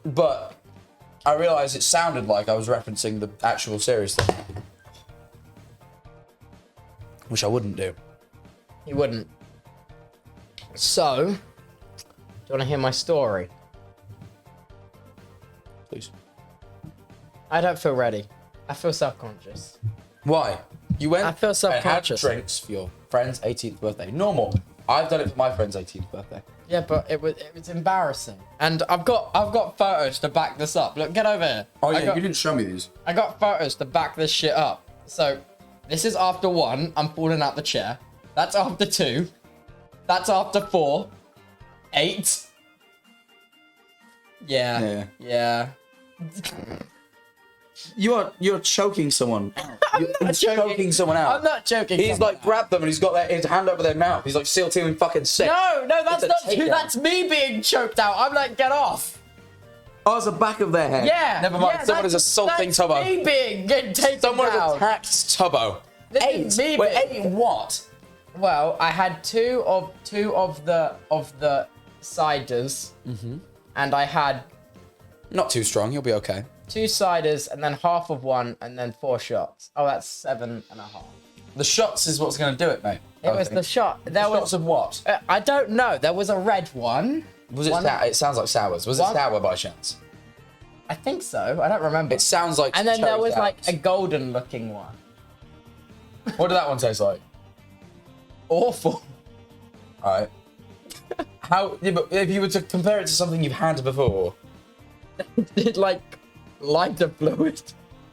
S1: But I realised it sounded like I was referencing the actual serious thing. Which I wouldn't do.
S2: You wouldn't. So, do you want to hear my story?
S1: Please.
S2: I don't feel ready. I feel self-conscious.
S1: Why? You went
S2: I feel self-conscious.
S1: and had drinks for your friend's 18th birthday. Normal. I've done it for my friend's 18th birthday.
S2: Yeah, but it was embarrassing. And I've got photos to back this up. Look, get over here.
S1: Oh yeah, you didn't show me these.
S2: I got photos to back this shit up. So, this is after 1. I'm falling out the chair. That's after 2. That's after 4. 8. Yeah.
S1: You're choking someone. You're
S2: not joking.
S1: choking someone out.
S2: I'm not joking.
S1: He's like grabbed them and he's got his hand over their mouth. He's like SEAL Team fucking 6.
S2: No, that's
S1: It's a
S2: not true.
S1: takedown.
S2: That's me being choked out. I'm like, get off.
S1: Oh, it's the back of their head.
S2: Yeah.
S1: Never mind.
S2: Yeah,
S1: Someone is assaulting
S2: that's
S1: Tubbo.
S2: me being taken
S1: Someone has
S2: down.
S1: attacked Tubbo.
S2: This
S1: 8.
S2: is me
S1: Wait,
S2: being-
S1: 8 what?
S2: Well, I had two of the ciders, and I had
S1: Not too strong. You'll be okay.
S2: 2 ciders, and then half of one, and then 4 shots. Oh, that's 7.5.
S1: The shots is what's going to do it, mate.
S2: It was the shot. There
S1: Shots
S2: was.
S1: of what?
S2: I don't know. There was a red one.
S1: Was it
S2: One-
S1: sour? It sounds like sours. Was it
S2: One-
S1: sour by chance?
S2: I think so. I don't remember.
S1: It sounds like.
S2: And then there
S1: cherry
S2: was like a
S1: sours.
S2: golden-looking one.
S1: What did that one taste like?
S2: Awful.
S1: All right. How? Yeah, but if you were to compare it to something you've had before,
S2: It like lighter fluid.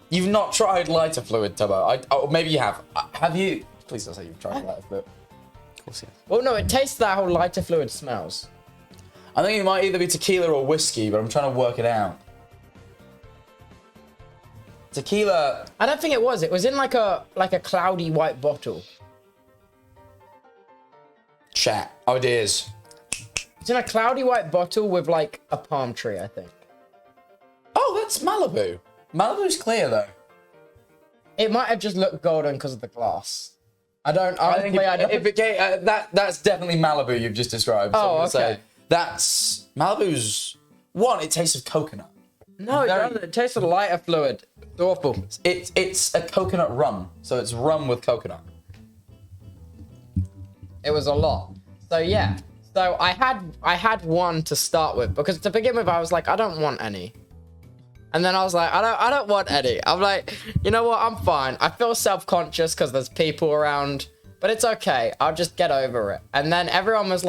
S1: you've not tried lighter fluid, Tubbo. Oh, maybe you have. Have you? Please don't say you've tried lighter fluid. Of course, yes.
S2: Well, no, it tastes that how lighter fluid smells.
S1: I think it might either be tequila or whiskey, but I'm trying to work it out. Tequila.
S2: I don't think it was. It was in like a cloudy white bottle.
S1: Chat. Ideas.
S2: It's in a cloudy white bottle with like a palm tree, I think.
S1: Oh, that's Malibu. Malibu's clear though.
S2: It might have just looked golden because of the glass. I don't.
S1: I think
S2: Honestly,
S1: if it came, that's definitely Malibu you've just described. So
S2: Oh,
S1: I'm gonna say
S2: okay.
S1: that's Malibu's one. It tastes of coconut.
S2: No, it
S1: Very-
S2: doesn't. It tastes of lighter fluid. It's awful.
S1: It's a coconut rum, so it's rum with coconut.
S2: It was a lot. So yeah. So I had one to start with because to begin with I was like I don't want any. And then I was like I don't want any. I'm like, you know what? I'm fine. I feel self-conscious because there's people around, but it's okay. I'll just get over it. And then everyone was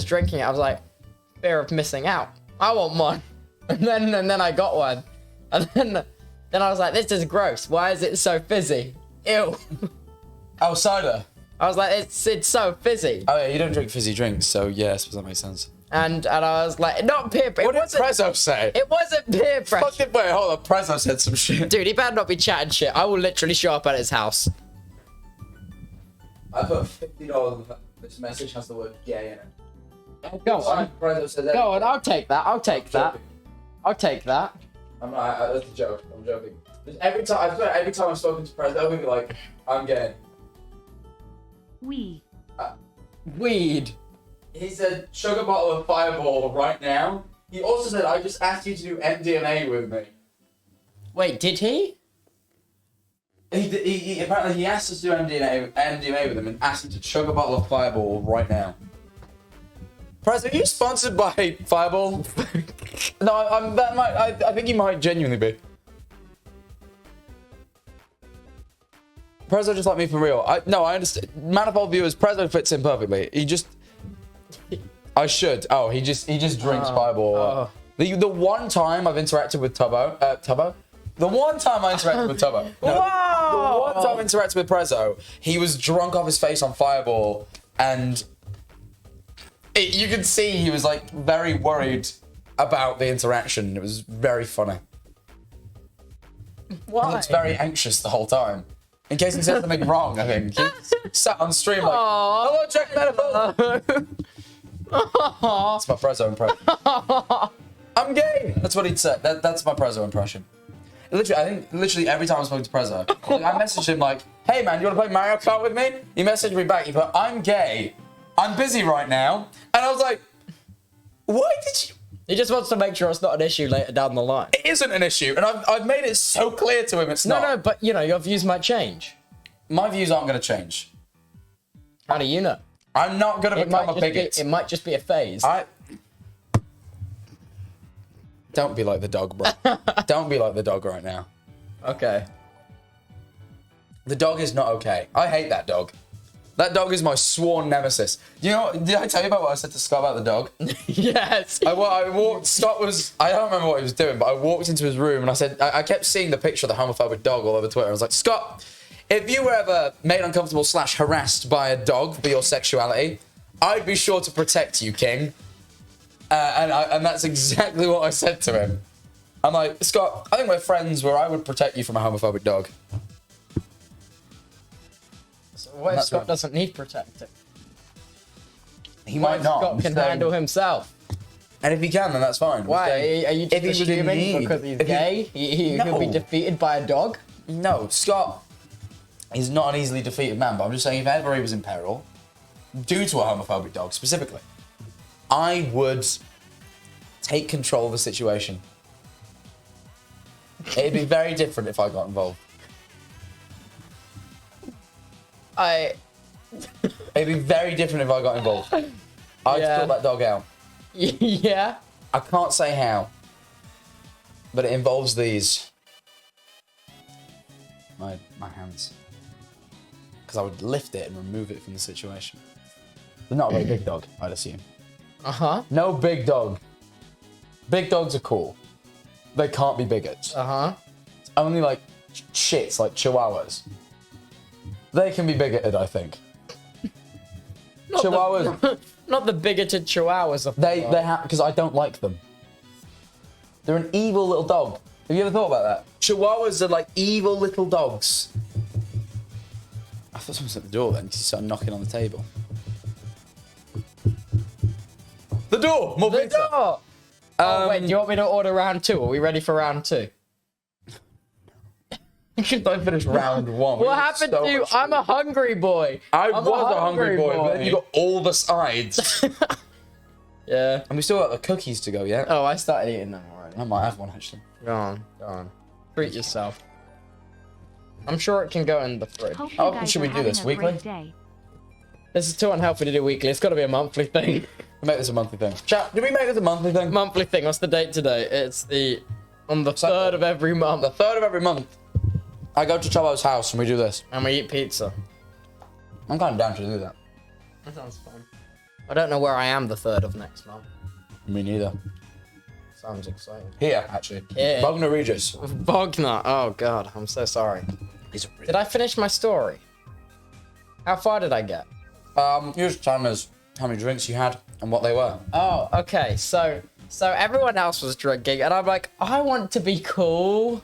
S2: drinking it. I was like, fear of missing out. I want one. And then I got one. And then I was like, this is gross. Why is it so fizzy? Ew.
S1: Oh, cider.
S2: I was like, it's so fizzy.
S1: Oh yeah, you don't drink fizzy drinks, so yeah, I suppose that makes sense.
S2: And I was like, not peer pressure.
S1: What did Prezzo say?
S2: It wasn't peer pressure.
S1: Fucking wait, hold on. Prezzo said some shit.
S2: Dude, he better not be chatting shit. I will literally show up at his house.
S1: I put $50. This message has the word gay in it.
S2: Go on.
S1: Prezzo says
S2: Go on, I'll take that. I'll take that. I'll take that.
S1: I'm not. That's a joke. I'm joking. Just every time I've spoken to Prezzo, he'll be like, "I'm gay."
S2: Weed.
S1: He's a sugar bottle of Fireball right now. He also said, I just asked you to do MDMA with me.
S2: Wait, did he?
S1: He apparently he asked us to do MDMA with him and asked him to chug a bottle of Fireball right now. Prez, are you sponsored by Fireball? No, I think he might genuinely be. Prezzo just like me for real. I understand. Manifold viewers, Prezzo fits in perfectly. He just... I should. Oh, he just drinks Fireball. The one time I've interacted with Tubbo? The one time I interacted with Tubbo. No, the one time I interacted with Prezzo, he was drunk off his face on Fireball, and you could see he was like very worried about the interaction. It was very funny.
S2: Why?
S1: He looks very anxious the whole time. In case he said something wrong, I think. He sat on stream like, hello, Jack Manifold. That's my Prezzo impression. I'm gay. That's what he'd say. That's my Prezzo impression. Literally, I think literally every time I spoke to Prezzo, I messaged him like, hey man, you want to play Mario Kart with me? He messaged me back, he put, I'm gay. I'm busy right now. And I was like, why did you?
S2: He just wants to make sure it's not an issue later down the line.
S1: It isn't an issue, and I've made it so clear to him it's not.
S2: No, but you know, your views might change.
S1: My views aren't going to change.
S2: How do you know?
S1: I'm not going to become a bigot.
S2: It might just be a phase.
S1: Don't be like the dog, bro. Don't be like the dog right now.
S2: Okay.
S1: The dog is not okay. I hate that dog. That dog is my sworn nemesis. You know, did I tell you about what I said to Scott about the dog?
S2: Yes.
S1: I walked, Scott was, I don't remember what he was doing, but I walked into his room and I said, I kept seeing the picture of the homophobic dog all over Twitter. I was like, Scott, if you were ever made uncomfortable / harassed by a dog for your sexuality, I'd be sure to protect you, King. And that's exactly what I said to him. I'm like, Scott, I think we're friends where I would protect you from a homophobic dog.
S2: So what if Scott doesn't need protecting?
S1: He might not.
S2: Scott can handle himself.
S1: And if he can, then that's fine.
S2: Why? Are you just assuming because he's gay? He'll be defeated by a dog?
S1: No, Scott is not an easily defeated man, but I'm just saying if ever he was in peril, due to a homophobic dog specifically, I would take control of the situation. It'd be very different if I got involved. It'd be very different if I got involved. I'd sort that dog out.
S2: Yeah.
S1: I can't say how, but it involves these. My hands. Because I would lift it and remove it from the situation. But not a very big dog, I'd assume.
S2: Uh-huh.
S1: No big dog. Big dogs are cool. They can't be bigots.
S2: Uh-huh.
S1: It's only like shits, like chihuahuas. They can be bigoted, I think. Chihuahuas.
S2: Not the bigoted chihuahuas of
S1: They have, because I don't like them. They're an evil little dog. Have you ever thought about that? Chihuahuas are like evil little dogs. I thought someone was at the door then because he started knocking on the table. The door! More pizza!
S2: The door! Oh, wait, do you want me to order round 2? Are we ready for round 2?
S1: Don't finish round 1.
S2: What happened to you? I'm a hungry boy.
S1: I was a hungry boy, but then you got all the sides.
S2: Yeah.
S1: And we still got the cookies to go, yeah?
S2: Oh, I started eating them already.
S1: I might have one, actually.
S2: Go on. Treat yourself. I'm sure it can go in the fridge.
S3: Hope you
S1: How
S3: guys
S1: often should
S3: are
S1: we do this?
S3: having a
S1: Weekly?
S3: great day.
S2: This is too unhealthy to do weekly. It's got to be a monthly thing.
S1: We make this a monthly thing. Chat, did we make this a monthly thing?
S2: Monthly thing. What's the date today? It's on the 3rd of every month.
S1: The 3rd of every month. I go to Chubbo's house and we do this.
S2: And we eat pizza.
S1: I'm kind of down to do that.
S2: That sounds fun. I don't know where I am the 3rd of next month.
S1: Me neither.
S2: Sounds exciting.
S1: Here, actually.
S2: Here.
S1: Bognor Regis.
S2: Bogner. Oh, God. I'm so sorry. Did I finish my story? How far did I get?
S1: You just tell us how many drinks you had and what they were.
S2: Oh, okay. So everyone else was drinking, and I'm like, I want to be cool.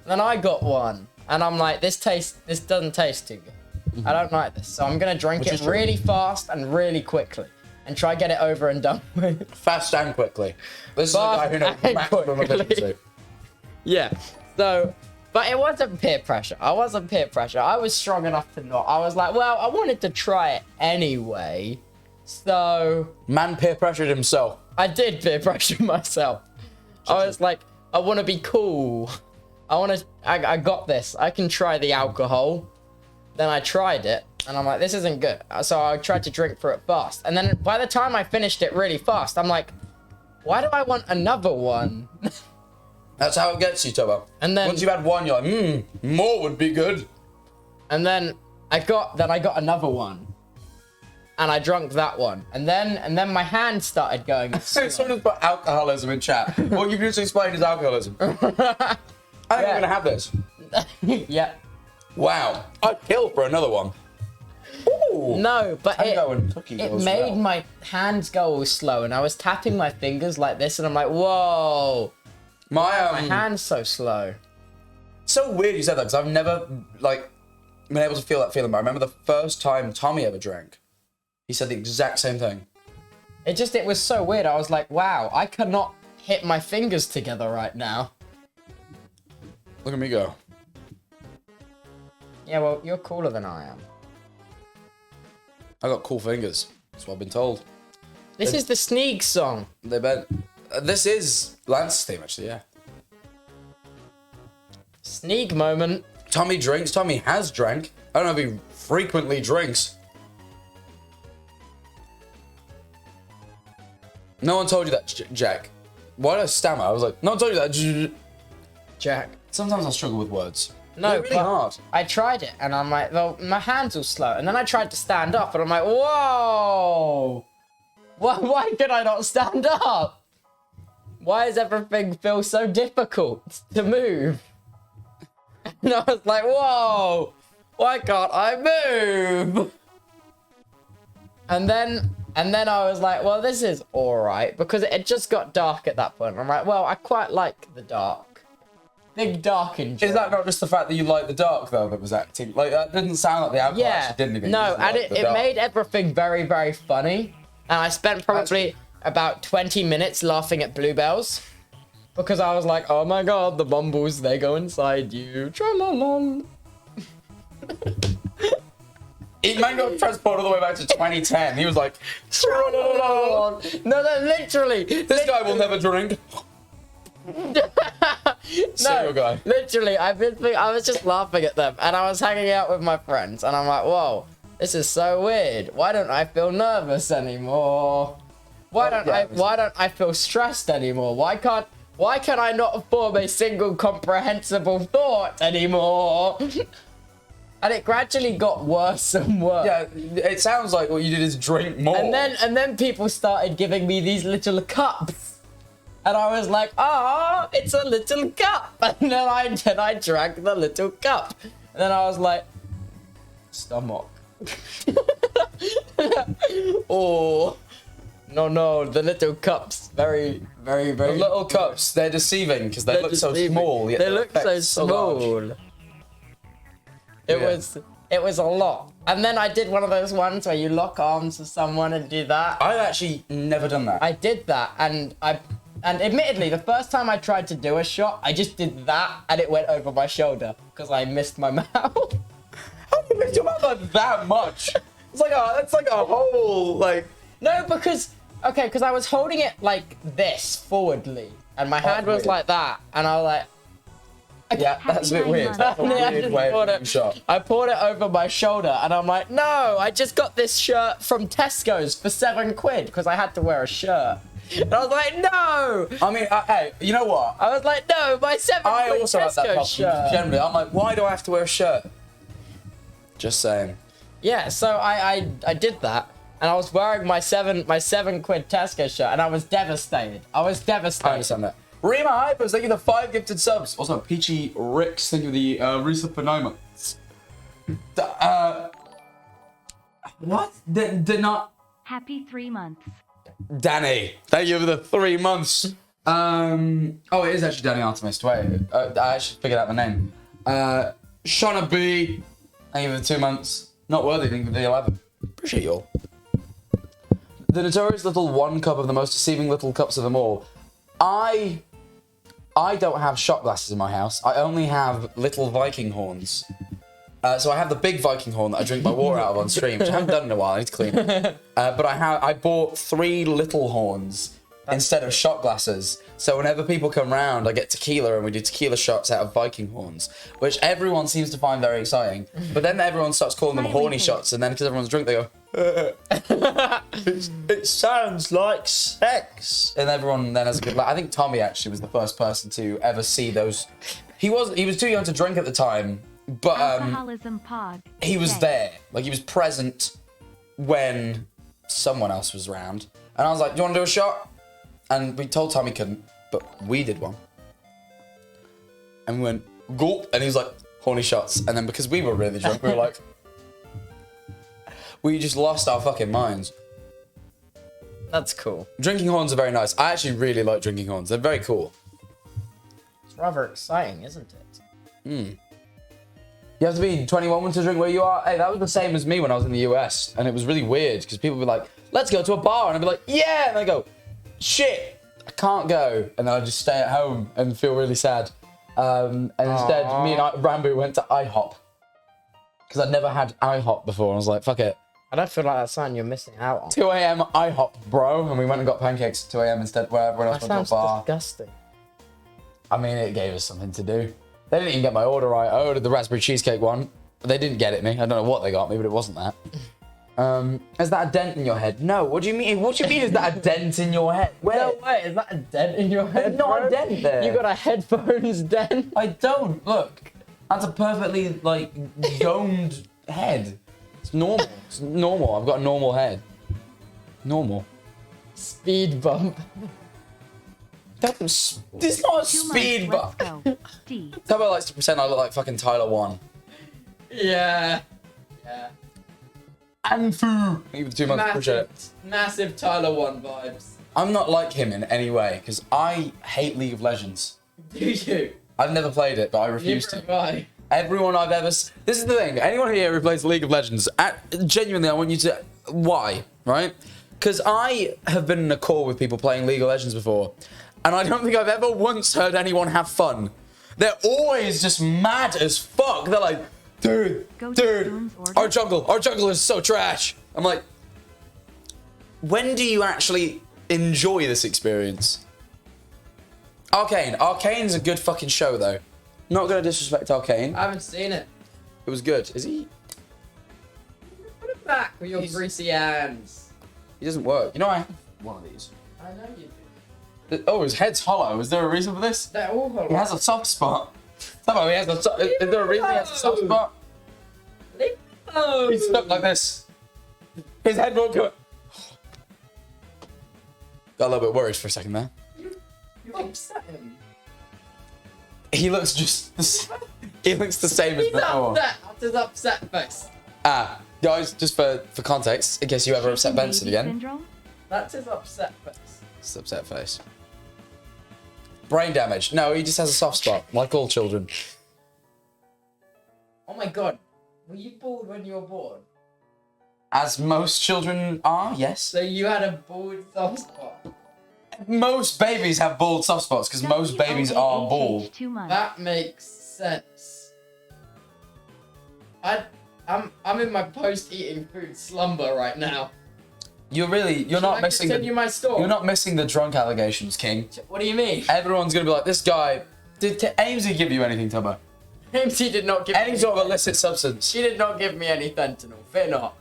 S2: And then I got one, and I'm like, this doesn't taste too good. I don't like this, so I'm gonna drink it really fast and really quickly, and try get it over and done with.
S1: Fast and quickly. This is a guy who knows maximum efficiency.
S2: Yeah. So, but it wasn't peer pressure. I was strong enough to not. I was like, well, I wanted to try it anyway. So
S1: Man peer pressured himself.
S2: I did peer pressure myself. I was like, I want to be cool. I got this. I can try the alcohol. Then I tried it, and I'm like, this isn't good. So I tried to drink through it fast. And then by the time I finished it really fast, I'm like, why do I want another one?
S1: That's how it gets you, Tubbo.
S2: And then
S1: once you've had one, you're like, more would be good.
S2: And then I got another one. And I drank that one. And then my hand started going.
S1: Someone's put alcoholism in chat. What you've just explained is alcoholism. I think I'm gonna have this.
S2: Yeah.
S1: Wow. I'd kill for another one. Ooh.
S2: No, but
S1: it
S2: made my hands go all slow, and I was tapping my fingers like this, and I'm like, whoa.
S1: My
S2: hand's so slow.
S1: So weird you said that, because I've never, like, been able to feel that feeling. But I remember the first time Tommy ever drank, he said the exact same thing.
S2: It was so weird. I was like, wow, I cannot hit my fingers together right now.
S1: Look at me go.
S2: Yeah, well, you're cooler than I am.
S1: I got cool fingers. That's what I've been told.
S2: This is the Sneak song.
S1: They bet. This is Lance's theme, actually, yeah.
S2: Sneak moment.
S1: Tommy drinks. Tommy has drank. I don't know if he frequently drinks. No one told you that, Jack. Why did I stammer? I was like, no one told you that,
S2: Jack.
S1: Sometimes I struggle with words.
S2: No,
S1: They're really hard.
S2: I tried it, and I'm like, well, my hands all slow. And then I tried to stand up, and I'm like, whoa! Why can I not stand up? Why does everything feel so difficult to move? And I was like, whoa! Why can't I move? And then I was like, well, this is alright, because it just got dark at that point. I'm like, well, I quite like the dark. Big dark enjoy.
S1: Is that not just the fact that you like the dark, though, that was acting? Like, that didn't sound like the alcohol actually did anything.
S2: No, and it made everything very, very funny. And I spent probably about 20 minutes laughing at Bluebells. Because I was like, oh my god, the bumbles, they go inside you. Tra-la-la.
S1: Man got transported all the way back to 2010. He was like,
S2: No, literally.
S1: This guy will never drink. Serial guy.
S2: Literally, I was just laughing at them, and I was hanging out with my friends, and I'm like, whoa, this is so weird. Why don't I feel nervous anymore? Why don't I feel stressed anymore? Why can't I not form a single comprehensible thought anymore? And it gradually got worse and worse.
S1: Yeah, it sounds like what you did is drink more.
S2: And then people started giving me these little cups. And I was like, ah, it's a little cup. And then I drank the little cup. And then I was like, stomach. Oh, no, the little cups. Very, very, very.
S1: The little cups, they're deceiving because they look so small. Yet
S2: they look so small.
S1: Large.
S2: It was a lot. And then I did one of those ones where you lock arms with someone and do that.
S1: I've actually never done that.
S2: I did that, and admittedly, the first time I tried to do a shot, I just did that, and it went over my shoulder because I missed my mouth.
S1: How do you miss your mouth like that much? It's like a whole like.
S2: No, because I was holding it like this forwardly, and my hand was like that, and I was like.
S1: Yeah, that's a bit weird. That's a weird way of doing shot.
S2: I poured it over my shoulder, and I'm like, no, I just got this shirt from Tesco's for £7 because I had to wear a shirt. And I was like, no!
S1: I mean, hey, you know what?
S2: I was like, no, my £7
S1: I also have that
S2: Tesco
S1: problem.
S2: shirt.
S1: Generally, I'm like, why do I have to wear a shirt? Just saying.
S2: Yeah, so I did that, and I was wearing my £7 Tesco shirt, and I was devastated. I
S1: understand that. Rima Hypers, thank you for the 5 gifted subs. Also, Peachy Ricks, thank you for the Risa Phonoma. What? Did not.
S3: Happy 3 months.
S1: Danny, thank you for the 3 months. Oh, it is actually Danny Artemis. Wait, I actually figured out the name. Shauna B, thank you for the 2 months. Not worthy, thank you for the 11. Appreciate you all. The notorious little 1 cup of the most deceiving little cups of them all. I don't have shot glasses in my house. I only have little Viking horns. So I have the big Viking horn that I drink my water out of on stream, which I haven't done in a while. I need to clean it. But I bought 3 little horns instead of shot glasses. So whenever people come round, I get tequila and we do tequila shots out of Viking horns, which everyone seems to find very exciting. But then everyone starts calling them horny shots, and then because everyone's drunk, they go, it sounds like sex. And everyone then has a good laugh. I think Tommy actually was the first person to ever see those. He was too young to drink at the time, but
S3: Alcoholism pod.
S1: he was
S3: Okay.
S1: there. Like, he was present when someone else was around. And I was like, do you want to do a shot? And we told Tommy couldn't, but we did one. And we went, gulp. And he was like, horny shots. And then because we were really drunk, we were like, we just lost our fucking minds.
S2: That's cool.
S1: Drinking horns are very nice. I actually really like drinking horns. They're very cool.
S2: It's rather exciting, isn't it?
S1: You have to be 21 to drink where you are. Hey, that was the same as me when I was in the US. And it was really weird because people would be like, let's go to a bar. And I'd be like, yeah. And I go, shit, I can't go. And then I'd just stay at home and feel really sad. And instead, me and Rambo went to IHOP. Because I'd never had IHOP before. And I was like, fuck it.
S2: I don't feel like that's something you're missing out on.
S1: 2 a.m. IHOP, bro. And we went and got pancakes at 2 a.m. instead where everyone else
S2: That
S1: went to a
S2: sounds
S1: bar.
S2: disgusting.
S1: I mean, it gave us something to do. They didn't even get my order right. I ordered the raspberry cheesecake one. They didn't get it me. I don't know what they got me, but it wasn't that. Is that a dent in your head? No. What do you mean? What do you mean is that a dent in your head? Where?
S2: No way, is that a dent in your head?
S1: There's not a dent there.
S2: You got a headphones dent?
S1: I don't. Look. That's a perfectly, like, domed head. It's normal. It's normal. I've got a normal head. Normal.
S2: Speed bump.
S1: This is not a
S3: 2 months,
S1: speed
S3: let's
S1: bump.
S3: go. D.
S1: Tubbo likes to pretend I look like fucking Tyler 1.
S2: Yeah. Yeah.
S1: And foo. Even 2 months, appreciate it.
S2: Massive Tyler 1 vibes.
S1: I'm not like him in any way, because I hate League of Legends.
S2: Do you?
S1: I've never played it, but I refuse to.
S2: Neither have I.
S1: Everyone I've ever... This is the thing. Anyone here who plays League of Legends, genuinely, I want you to... Why? Right? Because I have been in a call with people playing League of Legends before, and I don't think I've ever once heard anyone have fun. They're always just mad as fuck. They're like, dude, our jungle is so trash. I'm like, when do you actually enjoy this experience? Arcane's a good fucking show, though. Not gonna disrespect Arcane.
S2: I haven't seen it.
S1: It was good. Is he?
S2: Put it back with your greasy hands.
S1: He doesn't work. You know, I have one of these.
S2: I know you do.
S1: Oh, his head's hollow. Is there a reason for this?
S2: They're all hollow.
S1: He has a soft spot. Somehow he has a soft... Is there a reason he has a soft spot?
S2: Leave me alone.
S1: He's stuck like this. His head won't go... Got a little bit worried for a second there.
S2: You upset him.
S1: He looks just... He looks the same as
S2: He's
S1: before.
S2: upset. That's his upset face.
S1: Guys, just for context, in case you ever upset Benson
S3: Baby
S1: again.
S3: syndrome?
S2: That's his upset face.
S1: It's an upset face. Brain damage. No, he just has a soft spot, like all children.
S2: Oh my god. Were you bored when you were born?
S1: As most children are, yes.
S2: So you had a bald soft spot.
S1: Most babies have bald soft spots, because most babies are bald.
S3: 2 months.
S2: That makes sense. I'm in my post-eating food slumber right now.
S1: You're
S2: Should
S1: not
S2: I
S1: missing
S2: continue my story?
S1: You're not missing the drunk allegations, King.
S2: What do you mean?
S1: Everyone's gonna be like, this guy. Did Amesy give you anything, Tubbo?
S2: Amesy did not give
S1: Any
S2: me
S1: sort of illicit substance?
S2: She did not give me any fentanyl. Fear not.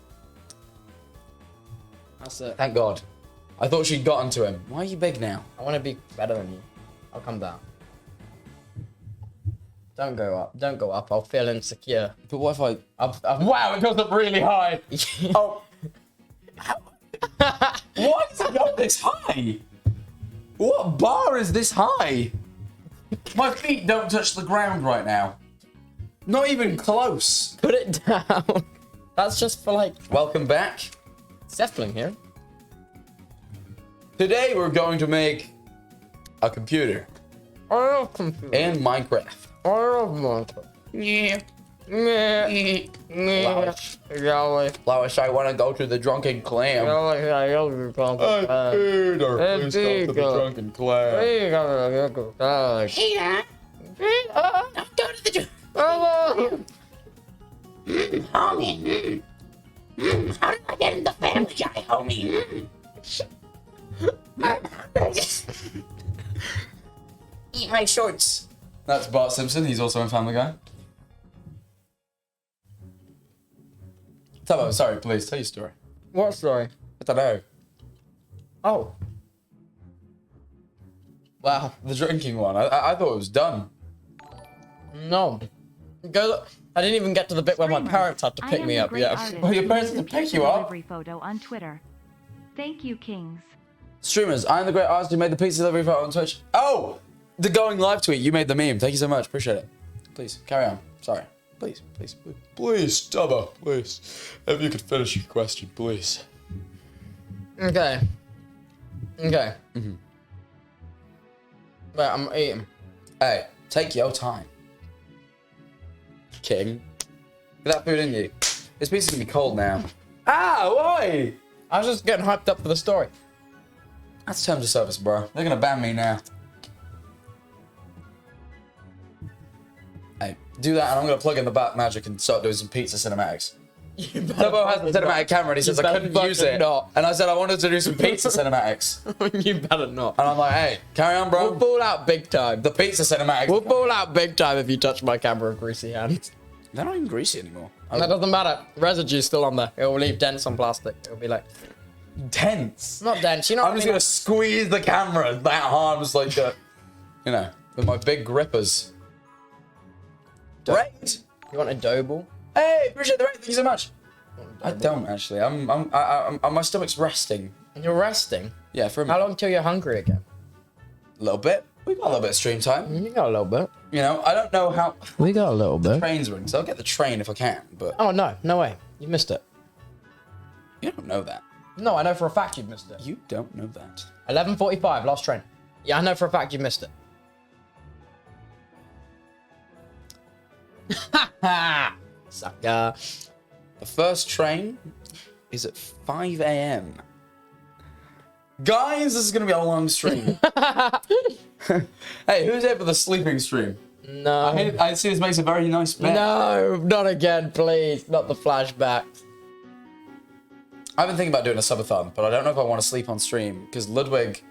S2: That's it.
S1: Thank God. I thought she'd gotten to him. Why are you big now?
S2: I want to be better than you. I'll come down. Don't go up. Don't go up. I'll feel insecure.
S1: But what if I...
S2: I've
S1: Wow, it goes up really high. Oh. Why does it go this high? What bar is this high? My feet don't touch the ground right now. Not even close.
S2: Put it down. That's just for like...
S1: Welcome back.
S2: Zeppelin here.
S1: Today we're going to make a computer
S2: I love computer.
S1: and Minecraft.
S2: I love Minecraft.
S1: Yeah.
S2: Lois. Lois.
S1: Lois, I want to go to the Drunken Clam.
S2: Lois, I love you, Uncle
S1: Peter,
S2: please go to the
S1: Drunken Clam.
S4: Peter, don't go to the homie. How did I get in the family guy, homie?
S1: Eat my shorts. That's Bart Simpson. He's also in Family Guy. Tubbo, sorry, please tell your story.
S2: What story?
S1: I don't know.
S2: Oh. Wow.
S1: The drinking one. I thought it was done.
S2: No. Go. I didn't even get to the bit where my parents had to pick me up yet.
S1: Well, your parents had to pick you up?
S3: Delivery photo on Twitter. Thank you, Kings.
S1: Streamers, I am the great artist who made the pizza delivery photo on Twitch. Oh! The going live tweet. You made the meme. Thank you so much. Appreciate it. Please, carry on. Sorry. Please, please, please. Please, Tubbo, please. If you could finish your question, please.
S2: Okay. Okay. Wait, I'm eating.
S1: Hey, take your time. King. Get that food in you. This pizza's gonna be cold now. Ah, why?
S2: I was just getting hyped up for the story.
S1: That's terms of service, bro. They're gonna ban me now. Hey, do that and I'm gonna plug in the back magic and start doing some pizza cinematics. Tubbo has the cinematic camera and he says I couldn't use it.
S2: Not.
S1: And I said I wanted to do some pizza cinematics.
S2: You better not.
S1: And I'm like, hey, carry on, bro.
S2: We'll fall out big time.
S1: The pizza cinematics.
S2: We'll fall out big time if you touch my camera with greasy hands.
S1: They're not even greasy anymore.
S2: That doesn't matter. Residue's still on there. It will leave dents on plastic. It'll be like...
S1: Dense.
S2: Not dents, you know
S1: I'm
S2: what
S1: just
S2: I mean?
S1: gonna squeeze the camera that hard, just like, you know, with my big grippers. Right?
S2: You want a dough ball?
S1: Hey, appreciate the rate. Thank you so much. I don't actually. My stomach's resting.
S2: You're resting?
S1: Yeah, for a
S2: How
S1: minute.
S2: long till you're hungry again?
S1: A little bit. We got a little bit of stream time.
S2: You got a little bit.
S1: You know, I don't know how
S2: We got a little bit.
S1: trains ring, so I'll get the train if I can. But
S2: Oh, no. No way. You missed it.
S1: you don't know that.
S2: No, I know for a fact you've missed it.
S1: You don't know that.
S2: 11:45, last train. Yeah, I know for a fact you missed it. Ha Sucker.
S1: The first train is at 5 a.m. Guys, this is gonna be a long stream. Hey, who's here for the sleeping stream?
S2: No.
S1: I see this makes a very nice bed.
S2: No, not again, please. Not the flashback.
S1: I've been thinking about doing a subathon, but I don't know if I want to sleep on stream because Ludwig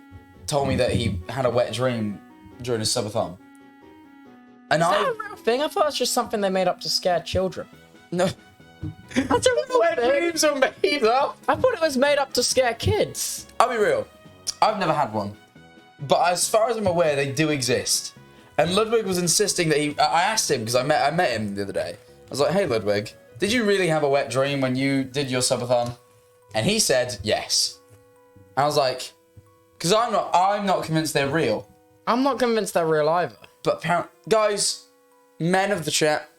S1: told me that he had a wet dream during his subathon. And
S2: Is that a real thing? I thought it's just something they made up to scare children.
S1: no.
S2: That's a real
S1: Wet
S2: thing.
S1: dreams are made up.
S2: I thought it was made up to scare kids.
S1: I'll be real. I've never had one, but as far as I'm aware, they do exist. And Ludwig was insisting that I asked him because I met him the other day. I was like, "Hey, Ludwig, did you really have a wet dream when you did your subathon?" And he said yes. I was like, because I'm not convinced they're real.
S2: I'm not convinced they're real either.
S1: But apparently, guys, men of the chat,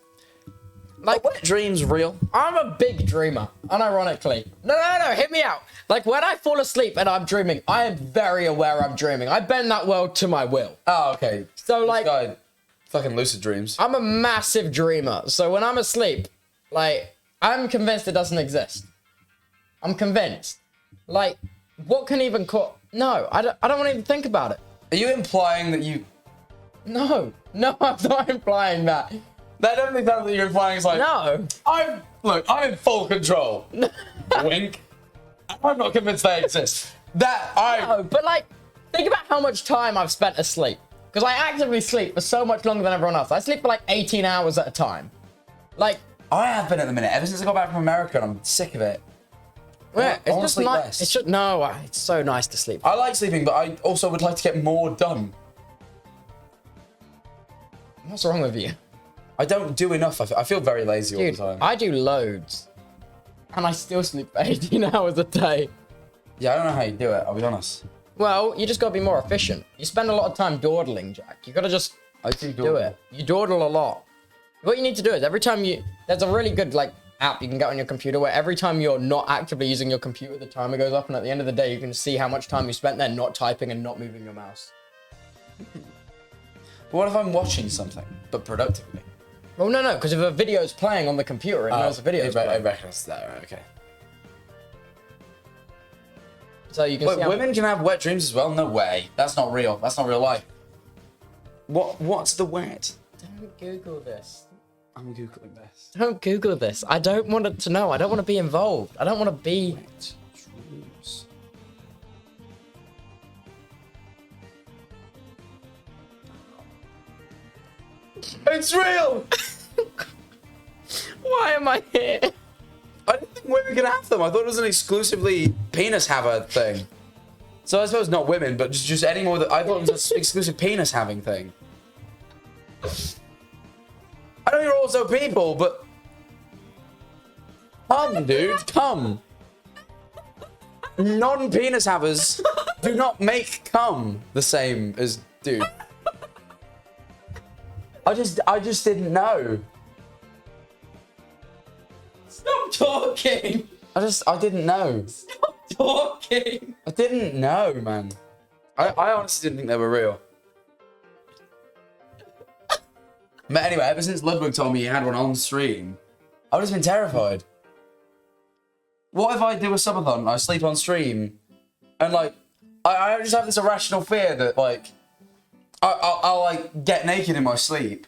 S1: like, wet dreams real?
S2: I'm a big dreamer, unironically. No, hit me out. Like, when I fall asleep and I'm dreaming, I am very aware I'm dreaming. I bend that world to my will.
S1: Oh, okay.
S2: So,
S1: This
S2: like,
S1: guy, fucking lucid dreams.
S2: I'm a massive dreamer. So when I'm asleep, like, I'm convinced it doesn't exist. I'm convinced. Like, what can even No, I don't want to even think about it.
S1: Are you implying that you...
S2: No, I'm not implying that.
S1: That definitely sounds like you're implying it's like...
S2: No.
S1: I'm in full control. Wink. I'm not convinced they exist.
S2: No, but like, think about how much time I've spent asleep. Because I actively sleep for so much longer than everyone else. I sleep for like 18 hours at a time. Like...
S1: I have been at the minute, ever since I got back from America, and I'm sick of it.
S2: Yeah,
S1: I wanna sleep
S2: nice.
S1: less.
S2: It's just it's so nice to sleep.
S1: I like sleeping, but I also would like to get more done.
S2: What's wrong with you?
S1: I don't do enough. I feel very lazy all the
S2: Dude,
S1: time.
S2: I do loads. And I still sleep for 18 hours a day.
S1: Yeah, I don't know how you do it, I'll be honest.
S2: Well, you just gotta be more efficient. You spend a lot of time dawdling, Jack. You gotta just
S1: I do
S2: do it. You dawdle a lot. What you need to do is every time there's a really good like app you can get on your computer where every time you're not actively using your computer, the timer goes up, and at the end of the day, you can see how much time you spent there not typing and not moving your mouse.
S1: But what if I'm watching something, but productively?
S2: Well, no, because if a video is playing on the computer, it knows the video is
S1: I
S2: playing.
S1: reckon that, right, okay.
S2: So you can see
S1: Wait,
S2: how
S1: women can have wet dreams as well? No way. That's not real. That's not real life. What's the wet?
S2: Don't Google this.
S1: I'm Googling this.
S2: Don't Google this. I don't want it to know. I don't want to be involved. I don't want to be...
S1: Wet dreams. It's real!
S2: Why am I here?
S1: I didn't think women could have them. I thought it was an exclusively penis haver thing. So I suppose not women, but just any more that I thought it was an exclusive penis having thing. I know you're also people, but come, dude, come. Non-penis havers do not make cum the same as dude. I just didn't know.
S2: Stop talking.
S1: I didn't know.
S2: Stop talking.
S1: I didn't know, man. I honestly didn't think they were real. But anyway, ever since Ludwig told me he had one on stream, I've just been terrified. What if I do a subathon and I sleep on stream and like I just have this irrational fear that like I'll like get naked in my sleep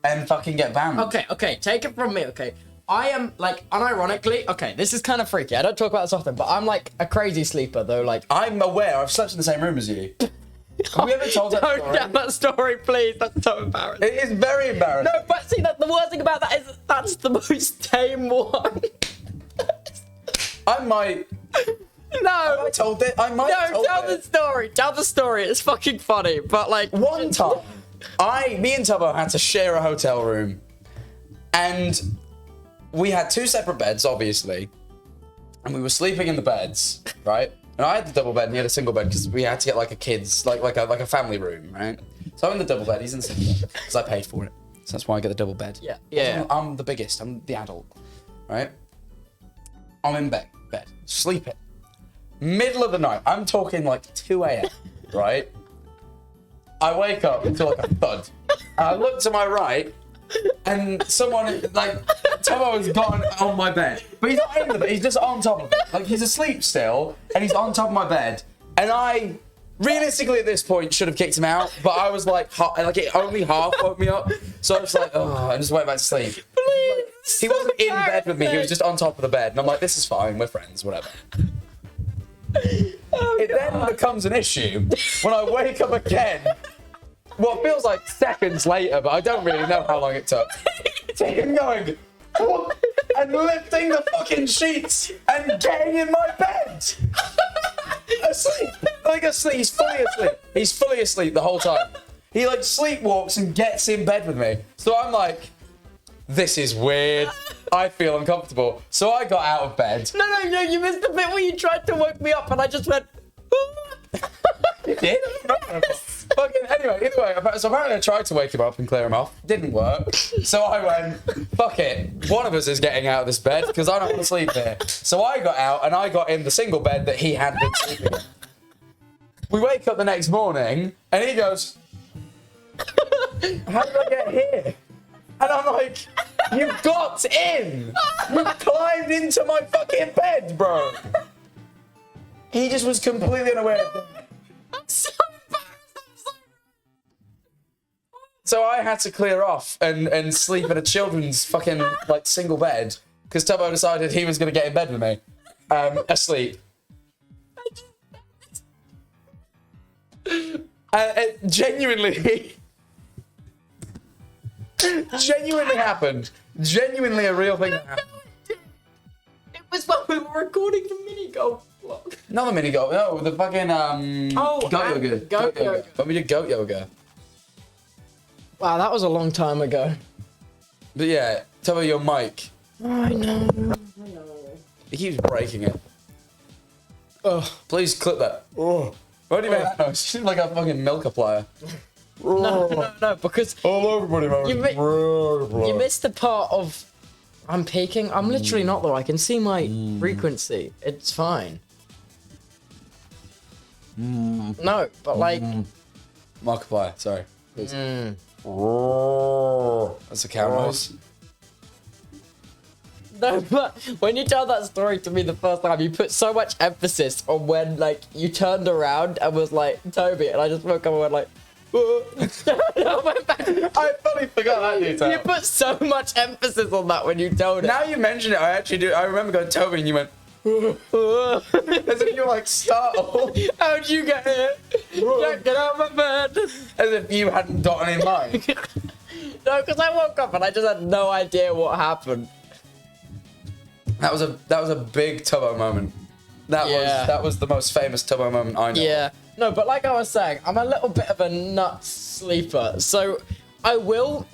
S1: and fucking get banned.
S2: Okay, take it from me, okay? I am like, unironically, okay, this is kind of freaky. I don't talk about this often, but I'm like a crazy sleeper though. Like,
S1: I'm aware. I've slept in the same room as you. Have we ever told that
S2: don't
S1: story?
S2: tell that story, please. That's so embarrassing.
S1: It is very embarrassing.
S2: No, but see, that the worst thing about that is that's the most tame one.
S1: I might.
S2: No.
S1: Have I told it? I might. have
S2: No,
S1: told
S2: tell
S1: it.
S2: the story. Tell the story. It's fucking funny, but like
S1: One time, me and Tubbo had to share a hotel room, and we had two separate beds, obviously, and we were sleeping in the beds, right? And I had the double bed, and he had a single bed because we had to get like a kid's, like a family room, right? So I'm in the double bed, he's in the single bed because I paid for it, so that's why I get the double bed.
S2: Yeah.
S1: I'm the biggest, I'm the adult, right? I'm in bed, sleeping. Middle of the night, I'm talking like 2 a.m., right? I wake up to like a thud. And I look to my right, and someone, like, Tubbo has gotten on my bed. But he's not in the bed, he's just on top of it. Like, he's asleep still, and he's on top of my bed. And I, realistically at this point, should have kicked him out, but I was like, it only half woke me up. So I was like, oh, and just went back to sleep.
S2: please.
S1: He wasn't in bed with me, he was just on top of the bed. And I'm like, this is fine, we're friends, whatever. It then becomes an issue when I wake up again. What feels like seconds later, but I don't really know how long it took. To him going, "What?" and lifting the fucking sheets and getting in my bed. Asleep. Like asleep. He's fully asleep. He's fully asleep the whole time. He like sleepwalks and gets in bed with me. So I'm like, this is weird. I feel uncomfortable. So I got out of bed.
S2: No, you missed the bit where you tried to wake me up and I just went,
S1: You did? Fucking anyway, either way, so apparently I tried to wake him up and clear him off. Didn't work. So I went, fuck it. One of us is getting out of this bed because I don't want to sleep here. So I got out and I got in the single bed that he had been sleeping in. We wake up the next morning and he goes, how did I get here? And I'm like, you got in! You climbed into my fucking bed, bro! He just was completely unaware of that.
S2: I'm so embarrassed.
S1: So I had to clear off and sleep in a children's fucking, like, single bed. Because Tubbo decided he was going to get in bed with me. Asleep. It genuinely... genuinely happened. Genuinely a real thing that happened.
S2: It was when we were recording the mini golf vlog.
S1: Not the mini golf, no, the fucking goat yoga.
S2: Goat yoga.
S1: When we did goat yoga.
S2: Wow, that was a long time ago.
S1: But yeah, tell me your mic.
S2: I know.
S1: He keeps breaking it. Oh, please clip that. Oh. Why do you make that noise? You seem like a fucking milk applier.
S2: No, because
S1: Hello, everybody, man.
S2: you missed the part of I'm peaking. I'm literally not though. I can see my frequency. It's fine. No, but like
S1: Markiplier, sorry. Please. That's a cow noise.
S2: No, but when you tell that story to me the first time, you put so much emphasis on when like you turned around and was like Toby, and I just woke up and went like. I went back.
S1: I fully forgot that detail.
S2: You put so much emphasis on that when you told it.
S1: Now you mention it, I actually do. I remember going to Toby and you went, as if you were like startled.
S2: How'd you get here? Jack, get out of my bed.
S1: As if you hadn't got it in mind.
S2: No, because I woke up and I just had no idea what happened.
S1: That was a big Tubbo moment. That was the most famous Tubbo moment I know.
S2: Yeah. No, but like I was saying, I'm a little bit of a nuts sleeper. So I will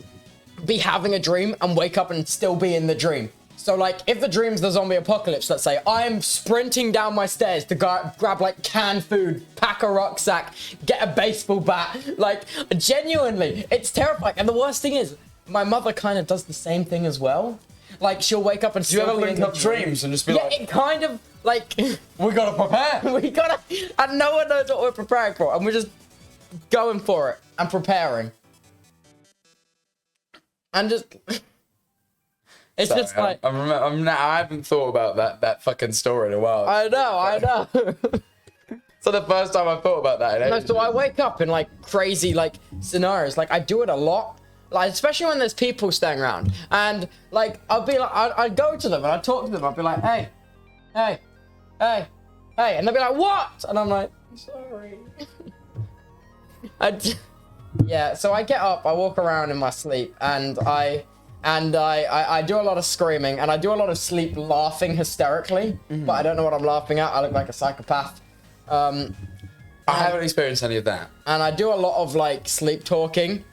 S2: be having a dream and wake up and still be in the dream. So like if the dream's the zombie apocalypse, let's say, I'm sprinting down my stairs to grab like canned food, pack a rucksack, get a baseball bat. Like genuinely, it's terrifying. And the worst thing is, my mother kind of does the same thing as well. Like she'll wake up and
S1: do you ever link up dreams and just be like,
S2: it kind of like
S1: we gotta prepare.
S2: And no one knows what we're preparing for, and we're just going for it and preparing. And just it's
S1: Sorry,
S2: just like
S1: I haven't thought about that fucking story in a while.
S2: I know.
S1: So the first time I thought about that.
S2: No, so I wake up in like crazy like scenarios. Like I do it a lot. Like especially when there's people staying around, and like I'll be like I'd go to them and I'd talk to them. I'd be like, hey, and they'll be like, what? And I'm like, sorry. Yeah. So I get up, I walk around in my sleep, and I do a lot of screaming, and I do a lot of sleep laughing hysterically, but I don't know what I'm laughing at. I look like a psychopath.
S1: I haven't experienced any of that.
S2: And I do a lot of like sleep talking.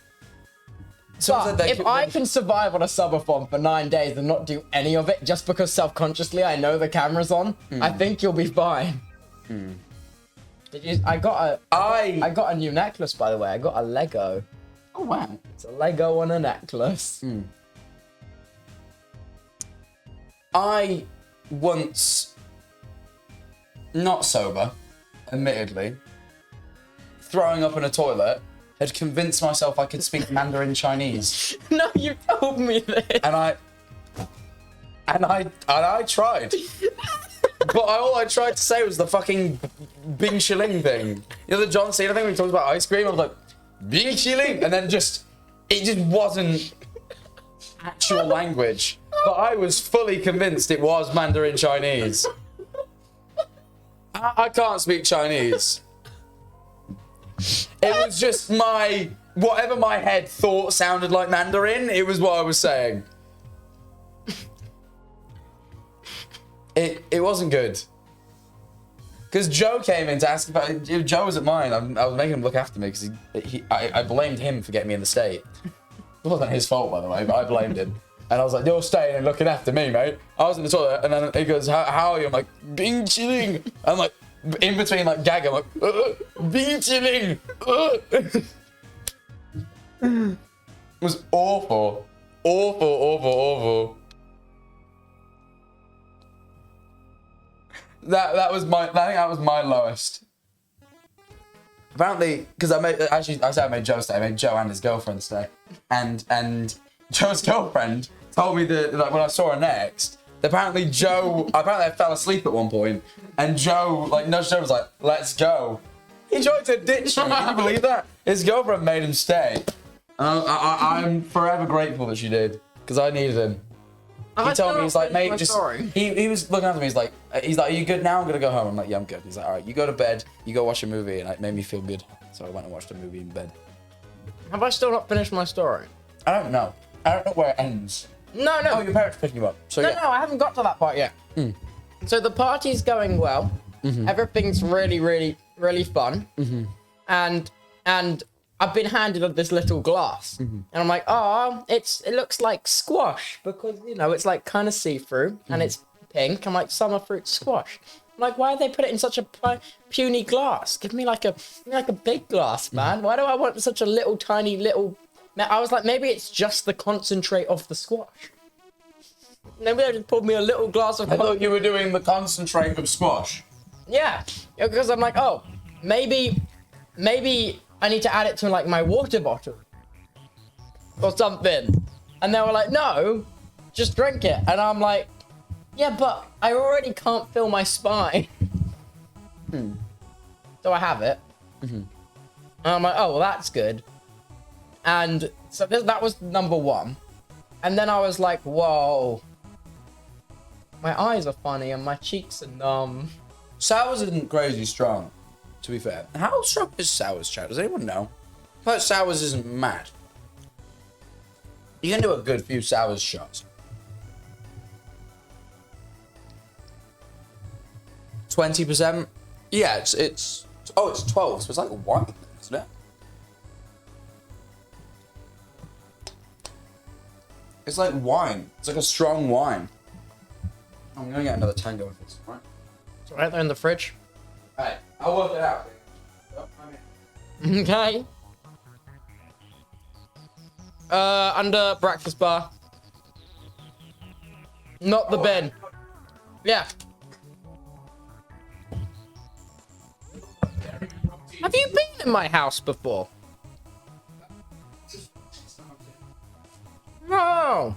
S2: But if I can survive on a subathon for 9 days and not do any of it just because self-consciously I know the camera's on, I think you'll be fine. I got a new necklace, by the way. I got a Lego.
S1: Oh wow.
S2: It's a Lego on a necklace.
S1: I once, not sober, admittedly, throwing up in a toilet, had convinced myself I could speak Mandarin Chinese.
S2: No, you told me this.
S1: And I tried. But all I tried to say was the fucking Bing Shiling thing. You know the John Cena thing when he talks about ice cream? I was like, Bing Shiling! And then it just wasn't actual language. But I was fully convinced it was Mandarin Chinese. I can't speak Chinese. It was just whatever my head thought sounded like Mandarin, it was what I was saying. It wasn't good. Because Joe came in to ask if Joe was at mine. I was making him look after me because I blamed him for getting me in the state. It wasn't his fault, by the way, but I blamed him. And I was like, you're staying and looking after me, mate. I was in the toilet, and then he goes, how are you? I'm like, Bing Chilling. I'm like, in between, like, gagging, I'm like, Bing Chilling. It was awful. Awful. I think that was my lowest. Apparently, because I said I made Joe stay. I made Joe and his girlfriend stay. And Joe's girlfriend told me that, like, when I saw her next, apparently I fell asleep at one point, and Joe, like, nudged Joe, was like, let's go. He tried to ditch me. Can you believe that? His girlfriend made him stay. I'm forever grateful that she did, because I needed him. He told me, he's like, mate, just, he was looking after me, he's like, are you good now? I'm gonna go home. I'm like, yeah, I'm good. He's like, all right, you go to bed, you go watch a movie, and it made me feel good. So I went and watched a movie in bed.
S2: Have I still not finished my story?
S1: I don't know where it ends.
S2: No.
S1: Oh, your parents picking you up. So
S2: No, I haven't got to that part yet. So the party's going well. Everything's really, really, really fun. And I've been handed this little glass, and I'm like, oh, it looks like squash because, you know, it's like kind of see-through and it's pink. I'm like, summer fruit squash. I'm like, why did they put it in such a puny glass? Give me like a big glass, man. Why do I want such a little tiny little? I was like, maybe it's just the concentrate of the squash. Maybe they just pulled me a little glass of.
S1: I thought you were doing the concentrate of squash.
S2: Yeah, because I'm like, oh, maybe I need to add it to like my water bottle or something. And they were like, no, just drink it. And I'm like, yeah, but I already can't feel my spine. So I have it. And I'm like, oh, well, that's good. And so that was number one. And then I was like, whoa, my eyes are funny and my cheeks are numb.
S1: Sours isn't crazy strong, to be fair. How strong is Sours, chat? Does anyone know? I thought Sours isn't mad. You can do a good few sours shots. 20%. Yeah, it's 12. So it's like wine, isn't it? It's like wine. It's like a strong wine. I'm gonna get another tango with this, right?
S2: It's right there in the fridge.
S1: Alright, I'll work it out.
S2: Okay. Under breakfast bar. Not the bin. Yeah. Have you been in my house before? No.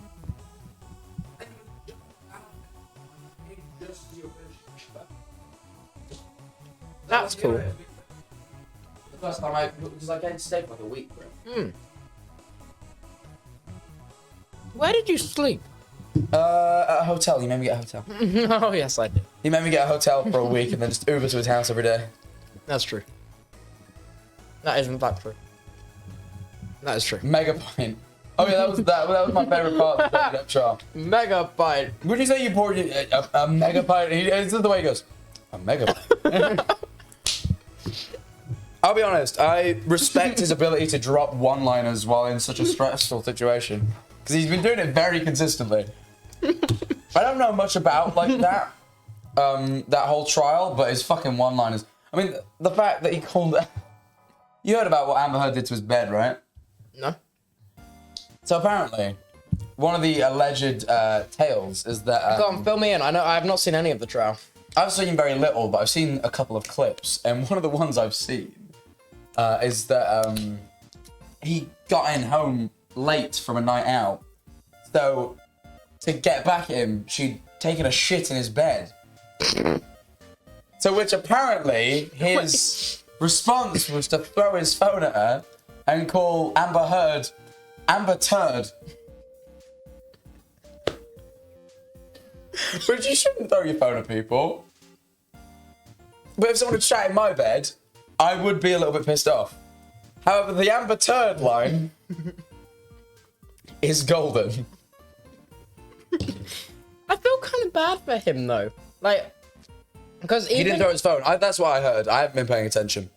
S2: That's cool.
S1: The first time because I came to stay for like a week, bro.
S2: Where did you sleep?
S1: At a hotel. He made me get a hotel.
S2: Oh, yes, I did.
S1: He made me get a hotel for a week and then just Uber to his house every day.
S2: That's true. That is in fact true. That is true.
S1: Mega pint. Oh yeah, that was my favorite part of the stand-up show.
S2: Mega bite.
S1: Would you say you poured a mega pint? This is the way he goes. A mega pint. I'll be honest. I respect his ability to drop one-liners while in such a stressful situation because he's been doing it very consistently. I don't know much about like that, that whole trial, but his fucking one-liners. I mean, the fact that he called. You heard about what Amber Heard did to his bed, right?
S2: No.
S1: So apparently, one of the alleged tales is that.
S2: Go on, fill me in. I have not seen any of the trial.
S1: I've seen very little, but I've seen a couple of clips, and one of the ones I've seen is that he got in home late from a night out. So to get back at him, she'd taken a shit in his bed. To which apparently his response was to throw his phone at her and call Amber Heard Amber Turd. Which you shouldn't throw your phone at people. But if someone had shat in my bed, I would be a little bit pissed off. However, the Amber Turd line is golden.
S2: I feel kind of bad for him though. Like, because
S1: He didn't throw his phone. That's what I heard. I haven't been paying attention.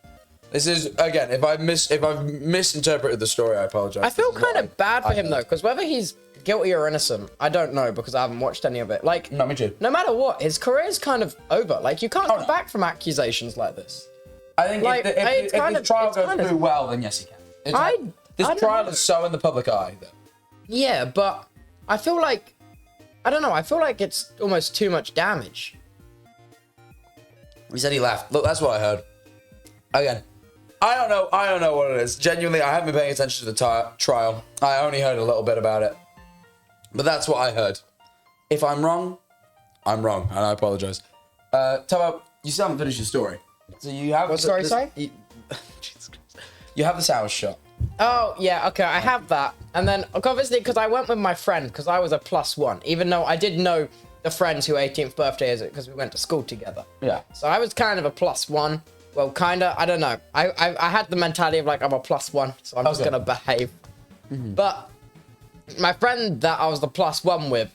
S1: This is, again, if I've misinterpreted the story, I apologize.
S2: I feel kind of bad for him though, because whether he's guilty or innocent, I don't know because I haven't watched any of it. Like,
S1: No, me too.
S2: no matter what, his career's kind of over. Like, you can't come back from accusations like this.
S1: I think
S2: Like,
S1: if the trial goes through well, then yes, he can. This
S2: don't
S1: trial
S2: know.
S1: is so in the public eye, though.
S2: Yeah, but I feel like, I don't know, I feel like it's almost too much damage.
S1: He said he laughed. Look, that's what I heard. Again, I don't know what it is. Genuinely, I haven't been paying attention to the trial. I only heard a little bit about it. But that's what I heard. If I'm wrong, I'm wrong, and I apologize. Tubbo, you still haven't finished your story. So you have
S2: What story, sorry?
S1: You have the sour shot.
S2: Oh, yeah, okay, I have that. And then, obviously, because I went with my friend, because I was a +1, even though I did know the friends who 18th birthday is it, because we went to school together.
S1: Yeah.
S2: So I was kind of a +1. Well, kind of, I don't know. I had the mentality of, like, I'm a +1, so I'm just going to behave. But my friend that I was the +1 with,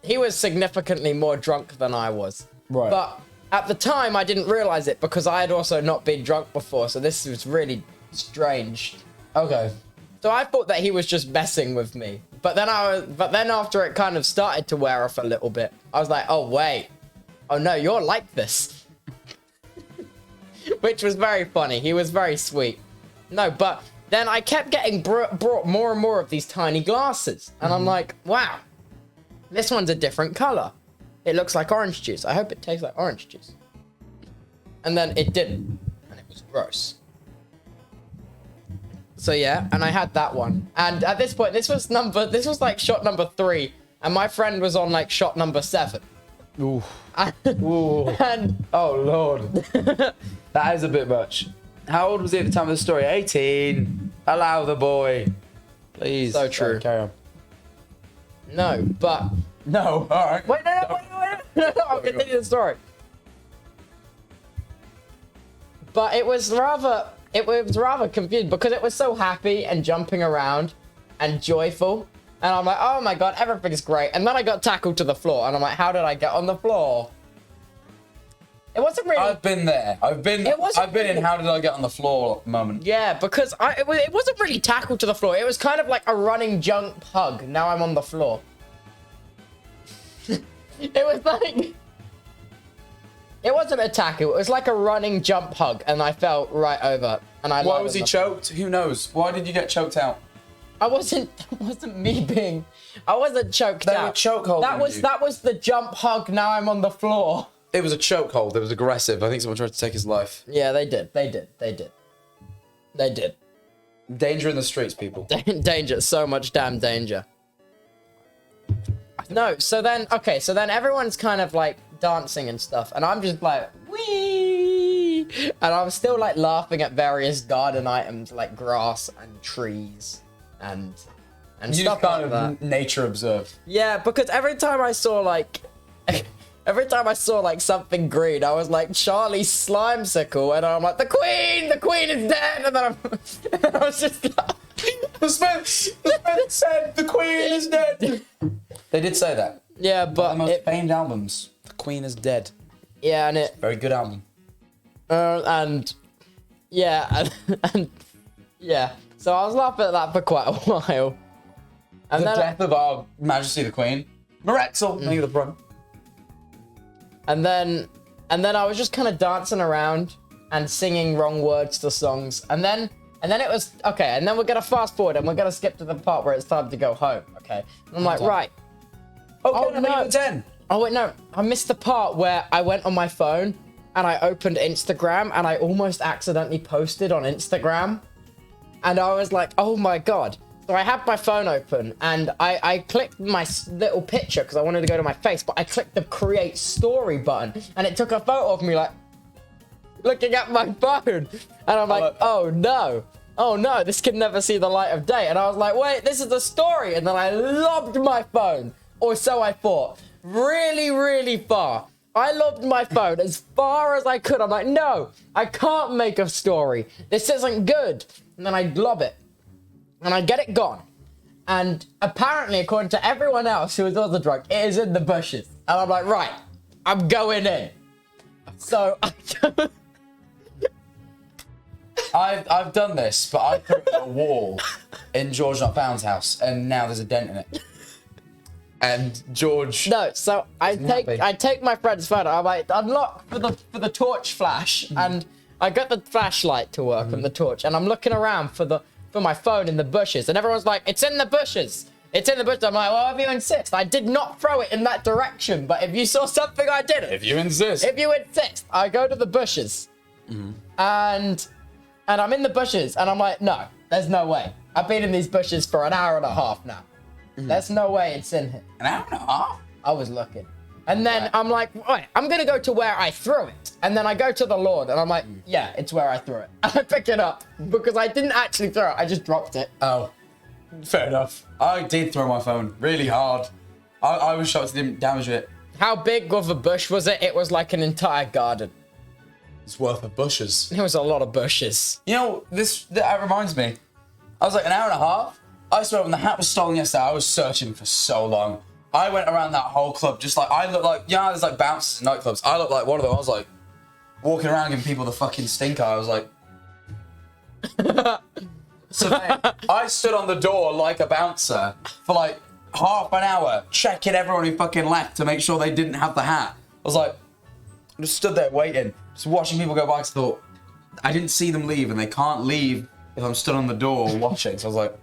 S2: he was significantly more drunk than I was.
S1: Right.
S2: But at the time, I didn't realize it because I had also not been drunk before, so this was really strange.
S1: Okay.
S2: So I thought that he was just messing with me. But then after it kind of started to wear off a little bit, I was like, oh wait. Oh no, you're like this. Which was very funny. He was very sweet. No, but then I kept getting brought more and more of these tiny glasses. And I'm like, wow, this one's a different color. It looks like orange juice. I hope it tastes like orange juice. And then it didn't. And it was gross. So yeah, and I had that one. And at this point, this was like shot number 3. And my friend was on like shot number 7.
S1: Ooh.
S2: Ooh. And
S1: oh Lord. That is a bit much. How old was he at the time of the story? 18. Allow the boy. Please.
S2: So true.
S1: Right, carry on.
S2: no, but
S1: No, alright.
S2: wait, no, I'll continue the story. But it was rather confused because it was so happy and jumping around and joyful. And I'm like, oh my god, everything's great. And then I got tackled to the floor. And I'm like, how did I get on the floor? It wasn't really...
S1: I've been there. I've been in how did I get on the floor moment.
S2: Yeah, because it wasn't really tackled to the floor. It was kind of like a running jump hug. Now I'm on the floor. It was like... It wasn't a tackle. It was like a running jump hug. And I fell right over. And I
S1: Why was he choked? Who knows? Why did you get choked out?
S2: That wasn't me being... I wasn't choked out.
S1: They were chokeholding
S2: That was the jump hug. Now I'm on the floor.
S1: It was a chokehold. It was aggressive. I think someone tried to take his life.
S2: Yeah, they did.
S1: Danger in the streets, people.
S2: Danger. So much damn danger. No, so then everyone's kind of like dancing and stuff. And I'm just like, wee. And I'm still like laughing at various garden items like grass and trees and
S1: you
S2: stuff
S1: kind
S2: like
S1: of
S2: that.
S1: nature observe.
S2: Yeah, because every time I saw like something green, I was like Charlie Slimesicle, and I'm like the queen is dead, and then I was just like,
S1: the Smiths said the queen is dead. They did say that.
S2: Yeah,
S1: One
S2: but
S1: of the most famed albums. The Queen is Dead.
S2: Yeah, and it
S1: Very good album.
S2: and yeah, and yeah. So I was laughing at that for quite a while. And
S1: The
S2: then
S1: death of our Majesty the Queen. Moretzel, name of the prom.
S2: And then I was just kind of dancing around and singing wrong words to songs. And then it was, okay, and then we're going to fast forward and we're going to skip to the part where it's time to go home, okay? And I'm like, right.
S1: Oh,
S2: no.
S1: no. 10.
S2: Oh, wait, no. I missed the part where I went on my phone and I opened Instagram and I almost accidentally posted on Instagram. And I was like, oh my God. So I had my phone open and I clicked my little picture because I wanted to go to my face, but I clicked the create story button and it took a photo of me like looking at my phone. And I'm like, oh no, this can never see the light of day. And I was like, wait, this is the story. And then I lobbed my phone, or so I thought, really, really far. I lobbed my phone as far as I could. I'm like, no, I can't make a story. This isn't good. And then I lob it. And I get it gone. And apparently, according to everyone else who was also drunk, it is in the bushes. And I'm like, right, I'm going in. So
S1: I've done this, but I threw it at a wall in George Not Found's house, and now there's a dent in it. And George...
S2: No, so I take my friend's phone. I'm like, unlock for the torch flash. And I got the flashlight to work and the torch. And I'm looking around for my phone in the bushes, and everyone's like, it's in the bushes. It's in the bushes. I'm like, well, if you insist. I did not throw it in that direction, but if you saw something, I did it.
S1: If you insist.
S2: If you insist, I go to the bushes. And I'm in the bushes, and I'm like, no, there's no way. I've been in these bushes for an hour and a half now. There's no way it's in here.
S1: An hour and a half?
S2: I was looking. And then I'm like, right, I'm going to go to where I threw it. And then I go to the Lord, and I'm like, yeah, it's where I threw it. And I pick it up, because I didn't actually throw it. I just dropped it.
S1: Oh, fair enough. I did throw my phone really hard. I was shocked it didn't damage it.
S2: How big of a bush was it? It was like an entire garden.
S1: It's worth of bushes.
S2: It was a lot of bushes.
S1: You know, that reminds me. I was like an hour and a half. I swear when the hat was stolen yesterday, I was searching for so long. I went around that whole club just like, I look like, yeah, there's like bouncers in nightclubs. I look like one of them. I was like, walking around giving people the fucking stink eye. I was like... So I stood on the door like a bouncer for like half an hour, checking everyone who fucking left to make sure they didn't have the hat. I was like, I just stood there waiting, just watching people go by. I thought, I didn't see them leave, and they can't leave if I'm stood on the door watching. So I was like...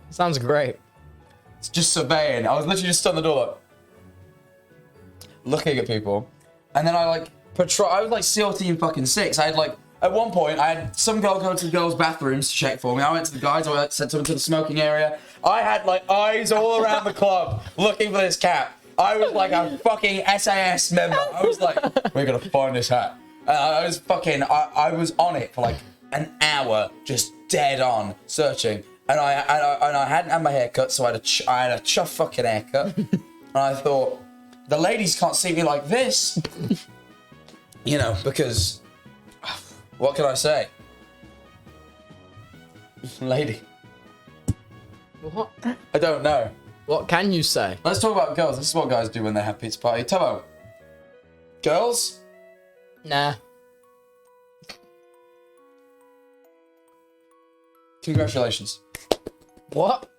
S2: Sounds great.
S1: It's just surveying. I was literally just stood on the door like... looking at people. And then I like... I was like SEAL Team fucking 6. I had like... At one point, I had some girl go to the girls' bathrooms to check for me. I went to the guys, I sent them to the smoking area. I had like eyes all around the club looking for this cat. I was like a fucking SAS member. I was like, we're gonna find this hat. And I was fucking, I was on it for like an hour, just dead on, searching. And I hadn't had my hair cut, so I had a chuff fucking haircut. And I thought, the ladies can't see me like this. You know, because... What can I say? Lady.
S2: What?
S1: I don't know.
S2: What can you say?
S1: Let's talk about girls. This is what guys do when they have pizza party. Tubbo. Girls?
S2: Nah.
S1: Congratulations.
S2: What?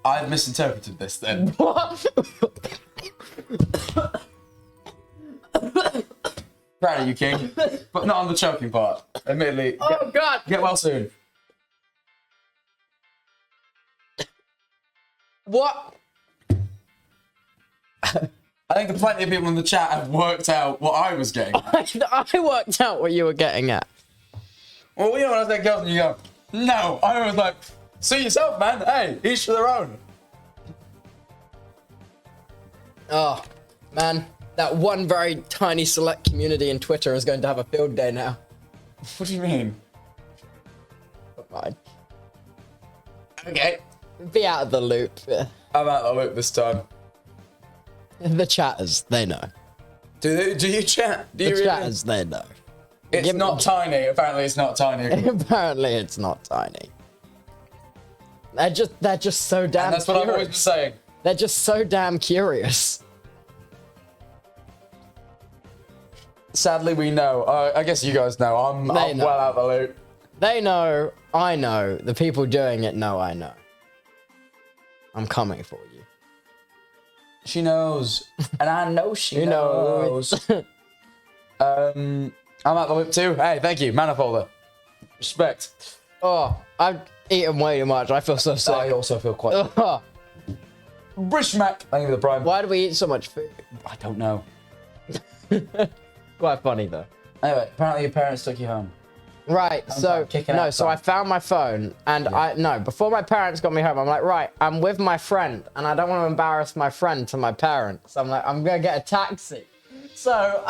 S1: I've misinterpreted this then.
S2: What?
S1: Proud of you, King. But not on the choking part. Admittedly.
S2: Oh, God.
S1: Get well soon.
S2: What?
S1: I think plenty of people in the chat have worked out what I was getting at.
S2: I worked out what you were getting at.
S1: Well, you know when I said girls and you go, no. I was like, see yourself, man. Hey, each to their own.
S2: Oh, man. That one very tiny select community in Twitter is going to have a field day now.
S1: What do you mean?
S2: Fine.
S1: Okay.
S2: Be out of the loop.
S1: I'm out of the loop this time.
S2: The chatters, they know.
S1: Do you chat? Do you
S2: The
S1: really?
S2: chatters, they know.
S1: It's not tiny. Apparently, it's not tiny.
S2: Apparently, it's not tiny. They're just so damn
S1: And that's what I've always been
S2: curious.
S1: saying.
S2: They're just so damn curious.
S1: Sadly, we know. I guess you guys know. I'm
S2: They
S1: well
S2: know.
S1: out of the loop.
S2: They know, I know, the people doing it know I know. I'm coming for you.
S1: She knows. And I know she
S2: Who knows?
S1: I'm out the loop too. Hey, thank you, Manifolder. Respect.
S2: Oh, I've eaten way too much. I feel so sick.
S1: I also feel quite...
S2: Ugh.
S1: Brishmack. Thank you for the prime.
S2: Why do we eat so much food?
S1: I don't know.
S2: Quite funny though.
S1: Anyway, apparently your parents took you home.
S2: Right, so
S1: kicking
S2: no,
S1: out
S2: so I
S1: time.
S2: found my phone and before my parents got me home, I'm like, right, I'm with my friend and I don't want to embarrass my friend to my parents. I'm like, I'm gonna get a taxi. So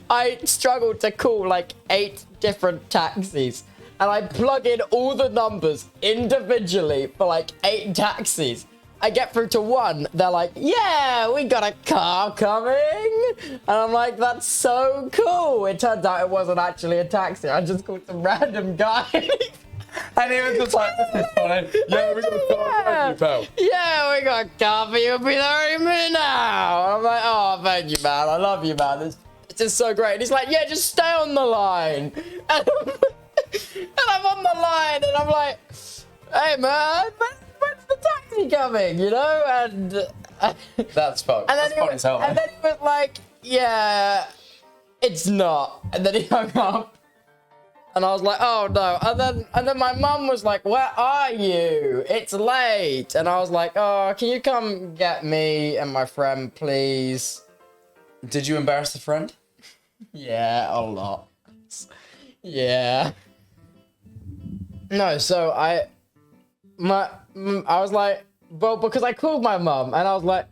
S2: I struggled to call like 8 different taxis and I plug in all the numbers individually for like 8 taxis. I get through to one, they're like, yeah, we got a car coming. And I'm like, that's so cool. It turns out it wasn't actually a taxi. I just called some random guy.
S1: And he was just like, this is funny. Yeah, we got a car for you, pal.
S2: Yeah, we got a car for you. It'll be there any minute now. And I'm like, oh, thank you, man. I love you, man. It's just so great. And he's like, yeah, just stay on the line. And I'm on the line and I'm like, hey, man, when's the taxi coming, you know? And
S1: That's fucked.
S2: and
S1: That's funny as hell.
S2: and then he was like, yeah, it's not. And then he hung up. And I was like, oh no. And then my mum was like, where are you? It's late. And I was like, oh, can you come get me and my friend, please?
S1: Did you embarrass the friend?
S2: Yeah, a lot. Yeah. No, so I was like, well, because I called my mum and I was like,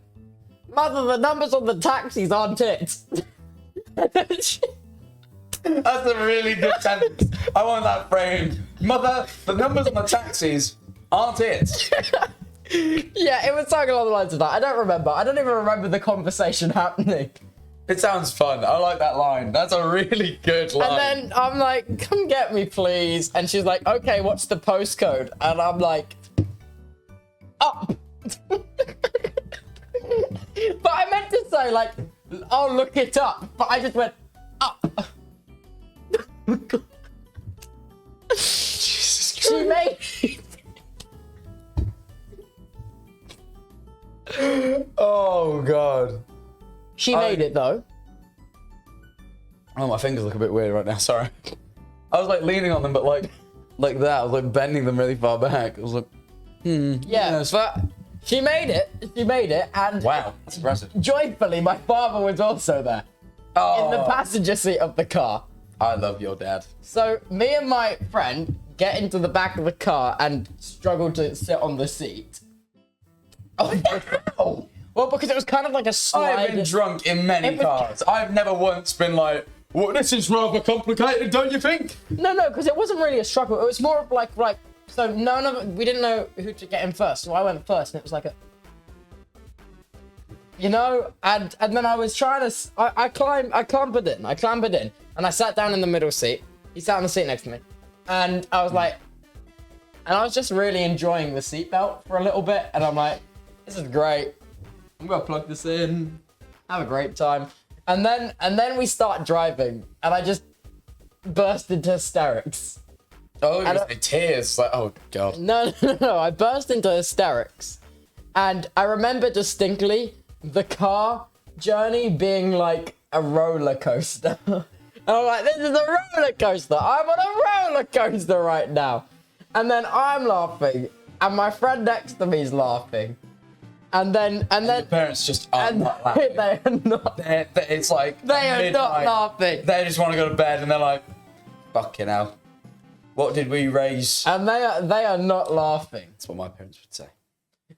S2: mother, the numbers on the taxis aren't it.
S1: That's a really good sentence. I want that framed. Mother, the numbers on the taxis aren't it.
S2: Yeah, it was something along the lines of that. I don't remember. I don't even remember the conversation happening.
S1: It sounds fun. I like that line. That's a really good line.
S2: And then I'm like, come get me, please. And she's like, okay, what's the postcode? And I'm like, up. But I meant to say, like, I'll look it up. But I just went, up.
S1: Jesus Christ.
S2: She made it.
S1: Oh, God.
S2: She made it, though.
S1: Oh, my fingers look a bit weird right now. Sorry. I was like leaning on them, but like that. I was like bending them really far back. I was like,
S2: Yeah,
S1: Yes.
S2: but she made it. She made it. And
S1: wow, that's impressive.
S2: joyfully, my father was also there.
S1: Oh,
S2: In the passenger seat of the car.
S1: I love your dad.
S2: So me and my friend get into the back of the car and struggle to sit on the seat.
S1: Oh,
S2: Well, because it was kind of like a slide.
S1: I've been drunk in many
S2: It was-
S1: cars. I've never once been like, well, this is rather complicated, don't you think?
S2: No, because it wasn't really a struggle. It was more of like, so we didn't know who to get in first. So I went first, and it was like and then I was trying to, I clambered in, and I sat down in the middle seat. He sat on the seat next to me, and I was like, And I was just really enjoying the seatbelt for a little bit. And I'm like, this is great. I'm going to plug this in. Have a great time. And then we start driving. And I just burst into hysterics.
S1: Oh, it was like tears. Like, oh, God.
S2: No. I burst into hysterics. And I remember distinctly the car journey being like a roller coaster. And I'm like, this is a roller coaster. I'm on a roller coaster right now. And then I'm laughing. And my friend next to me is laughing. And then
S1: Your parents just are not laughing.
S2: They are not.
S1: It's like
S2: They are not
S1: midnight.
S2: laughing.
S1: They just want to go to bed and they're like, fucking hell. What did we raise?
S2: And they are not laughing.
S1: That's what my parents would say.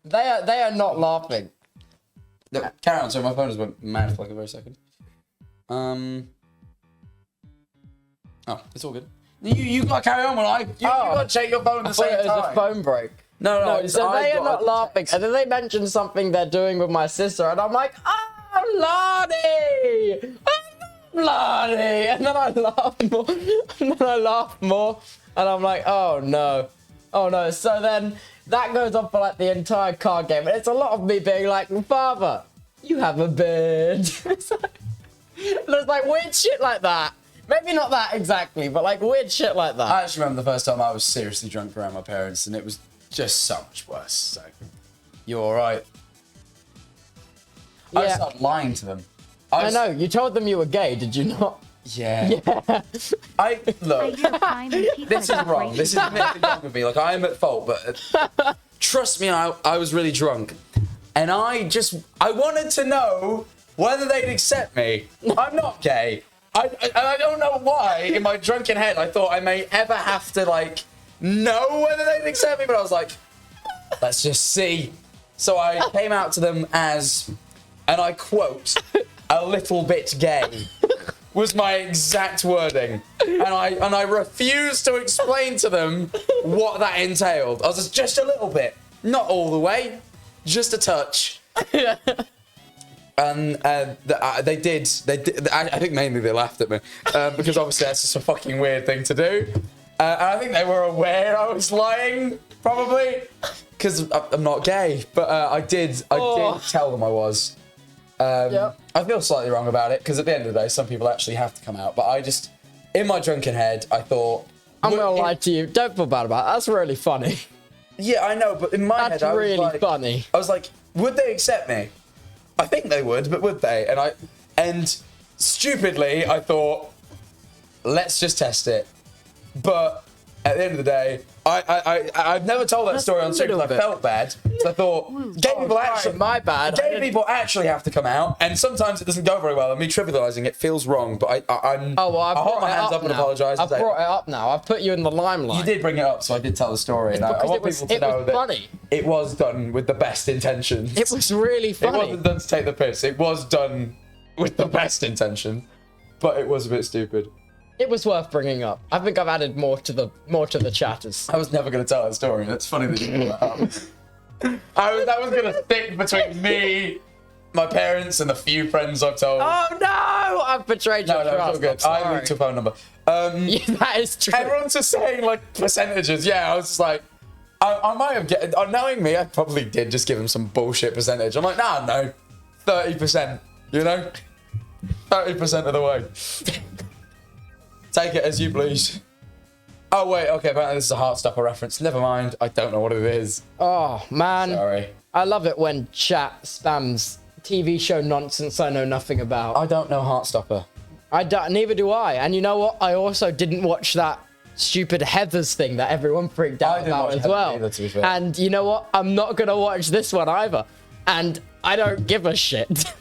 S2: They are not laughing.
S1: Look, carry on. So my phone just went mad for like a very second. Oh, it's all good. You gotta carry on while you gotta check your phone at the
S2: I thought
S1: same
S2: it was
S1: time.
S2: a phone break.
S1: No.
S2: So they are not laughing. And then they mention something they're doing with my sister, and I'm like, oh, Lottie! Oh, Lottie! And then I laugh more. And I'm like, oh no. So then that goes on for like the entire card game. And it's a lot of me being like, Father, you have a beard. There's like weird shit like that. Maybe not that exactly, but like weird shit like that.
S1: I actually remember the first time I was seriously drunk around my parents, and it was just so much worse. So, you alright? I
S2: Yeah.
S1: started lying to them.
S2: I know, you told them you were gay, did you not?
S1: Yeah. Look.
S3: I hear time and teeth
S1: This is
S3: are
S1: wrong. This is admittedly wrong with me. Like, I am at fault, but trust me, I was really drunk. And I wanted to know whether they'd accept me. I'm not gay. I don't know why, in my drunken head, I thought I may ever have to, like, know whether they'd accept me, but I was like, let's just see. So I came out to them as, and I quote, a little bit gay. Was my exact wording, and I refused to explain to them what that entailed. I was just a little bit, not all the way, just a touch. And they did. I think mainly they laughed at me because obviously that's just a fucking weird thing to do. And I think they were aware I was lying, probably, because I'm not gay. But I did tell them I was.
S2: Yep.
S1: I feel slightly wrong about it because at the end of the day, some people actually have to come out. But I just, in my drunken head, I thought,
S2: I'm gonna lie to you. Don't feel bad about it. That's really funny.
S1: Yeah, I know, but in my
S2: That's
S1: head,
S2: really
S1: I was like,
S2: funny.
S1: I was like, would they accept me? I think they would, but would they? And stupidly, I thought, let's just test it. But at the end of the day, I've never told that story on stream because I felt bad. So I thought, gay people actually,
S2: my bad.
S1: Gay people actually have to come out, and sometimes it doesn't go very well. And me trivialising it feels wrong, but I hold my hands up and apologise.
S2: I've brought it up now. I've put you in the limelight.
S1: You did bring it up, so I did tell the story. And I want people to know that
S2: funny.
S1: it was done with the best intentions.
S2: It was really funny.
S1: It wasn't done to take the piss. It was done with the best intention, but it was a bit stupid.
S2: It was worth bringing up. I think I've added more to the chatters.
S1: I was never going to tell that story. That's funny that you brought that up. That was going to stick between me, my parents, and the few friends I've told.
S2: Oh no! I've betrayed your
S1: No,
S2: trust.
S1: it's all good. I linked your phone number.
S2: Yeah, that is true.
S1: Everyone's just saying like percentages. Yeah, I was just like, I might have knowing me, I probably did just give him some bullshit percentage. I'm like, nah, no, 30%. You know, 30% of the way. Take it as you please. Oh wait, okay, apparently this is a Heartstopper reference. Never mind, I don't know what it is.
S2: Oh man,
S1: Sorry.
S2: I love it when chat spams TV show nonsense I know nothing about.
S1: I don't know Heartstopper.
S2: Neither do I. And you know what? I also didn't watch that stupid Heathers thing that everyone freaked out about as well.
S1: Either, to be fair.
S2: And you know what? I'm not gonna watch this one either. And I don't give a shit.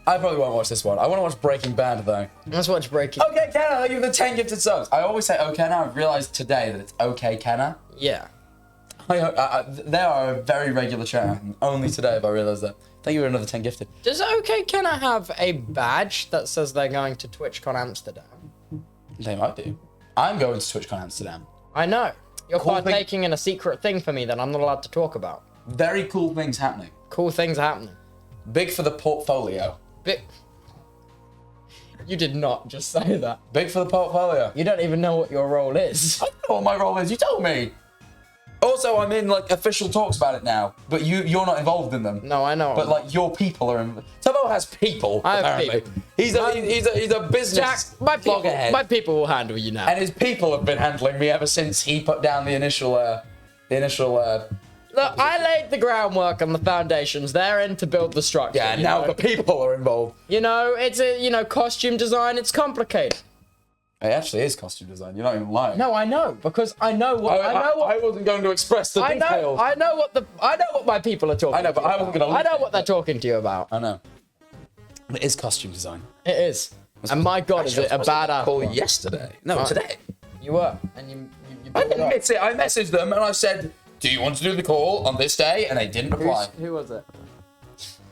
S1: I probably won't watch this one. I want to watch Breaking Bad though.
S2: Let's watch Breaking.
S1: Okay, Kenna, I give you the 10 gifted subs. I always say okay Kenna. I've realised today that it's okay Kenna.
S2: Yeah.
S1: They are a very regular chat. Only today have I realised that. Thank you for another 10 gifted.
S2: Does OK Can I have a badge that says they're going to TwitchCon Amsterdam?
S1: They might do. I'm going to TwitchCon Amsterdam.
S2: I know. You're
S1: Cool
S2: partaking in a secret thing for me that I'm not allowed to talk about.
S1: Very cool things happening.
S2: Cool things happening.
S1: Big for the portfolio.
S2: You did not just say that.
S1: Big for the portfolio.
S2: You don't even know what your role is.
S1: I don't know what my role is. You told me. Also, I'm in like official talks about it now, but you're not involved in them.
S2: No, I know.
S1: But like your people are in. Tubbo has people.
S2: I have
S1: apparently.
S2: people.
S1: He's a business
S2: Jack,
S1: loggerhead.
S2: my people will handle you now.
S1: And his people have been handling me ever since he put down the initial.
S2: Look, I laid the groundwork on the foundations. They're in to build the structure.
S1: Yeah, now the people are involved.
S2: You know, it's a costume design. It's complicated.
S1: It actually is costume design. You're not even lying.
S2: No, I know because I know what
S1: I wasn't going to express the details.
S2: I know what my people are talking.
S1: I know, but I wasn't going to.
S2: I know what they're talking to you about.
S1: I know. It is costume design.
S2: It is. And my God, is it a badass
S1: call yesterday? No, today.
S2: You were, and you
S1: I admit it. I messaged them and I said, "Do you want to do the call on this day?" And they didn't reply.
S2: Who was it?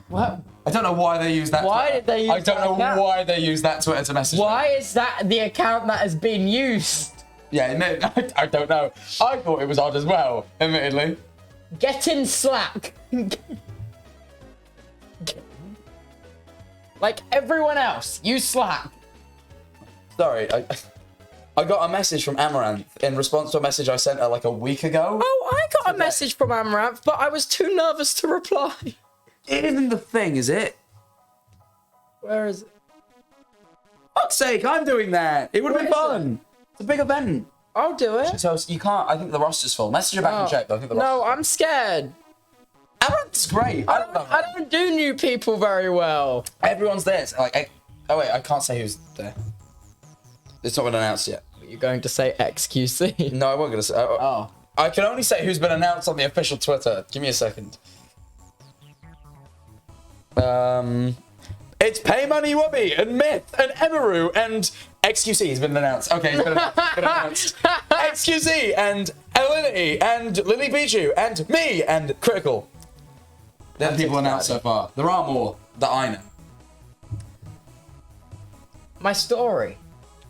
S2: What?
S1: I don't know why they used that.
S2: Why
S1: Twitter.
S2: did they use
S1: I don't
S2: that
S1: know
S2: account?
S1: why they used that Twitter to message.
S2: Why is that the account that has been used?
S1: Yeah, no, I don't know. I thought it was odd as well, admittedly.
S2: Get in Slack. Like everyone else, use Slack.
S1: Sorry, I got a message from Amaranth in response to a message I sent her like a week ago.
S2: Oh, I got a message from Amaranth, but I was too nervous to reply.
S1: It isn't the thing, is it?
S2: Where is it?
S1: Fuck's sake, I'm doing that. It would have been
S2: Where is
S1: fun. It's a big event.
S2: I'll do it.
S1: So you can't. I think the roster's full. Message her back and check. But I think the
S2: No,
S1: roster's
S2: I'm scared.
S1: Amaranth's great.
S2: I don't do new people very well.
S1: Everyone's there. It's like, oh wait, I can't say who's there. It's not been announced yet.
S2: You're going to say XQC?
S1: No, I wasn't gonna say.
S2: Oh.
S1: I can only say who's been announced on the official Twitter. Give me a second. It's Pay Money Wubby and Myth and Emeru and XQC has been announced. Okay, he's been announced. XQC and Elinity and Lily Pichu and me and Critical. They're the people announced so far. There are more that I know.
S2: My story.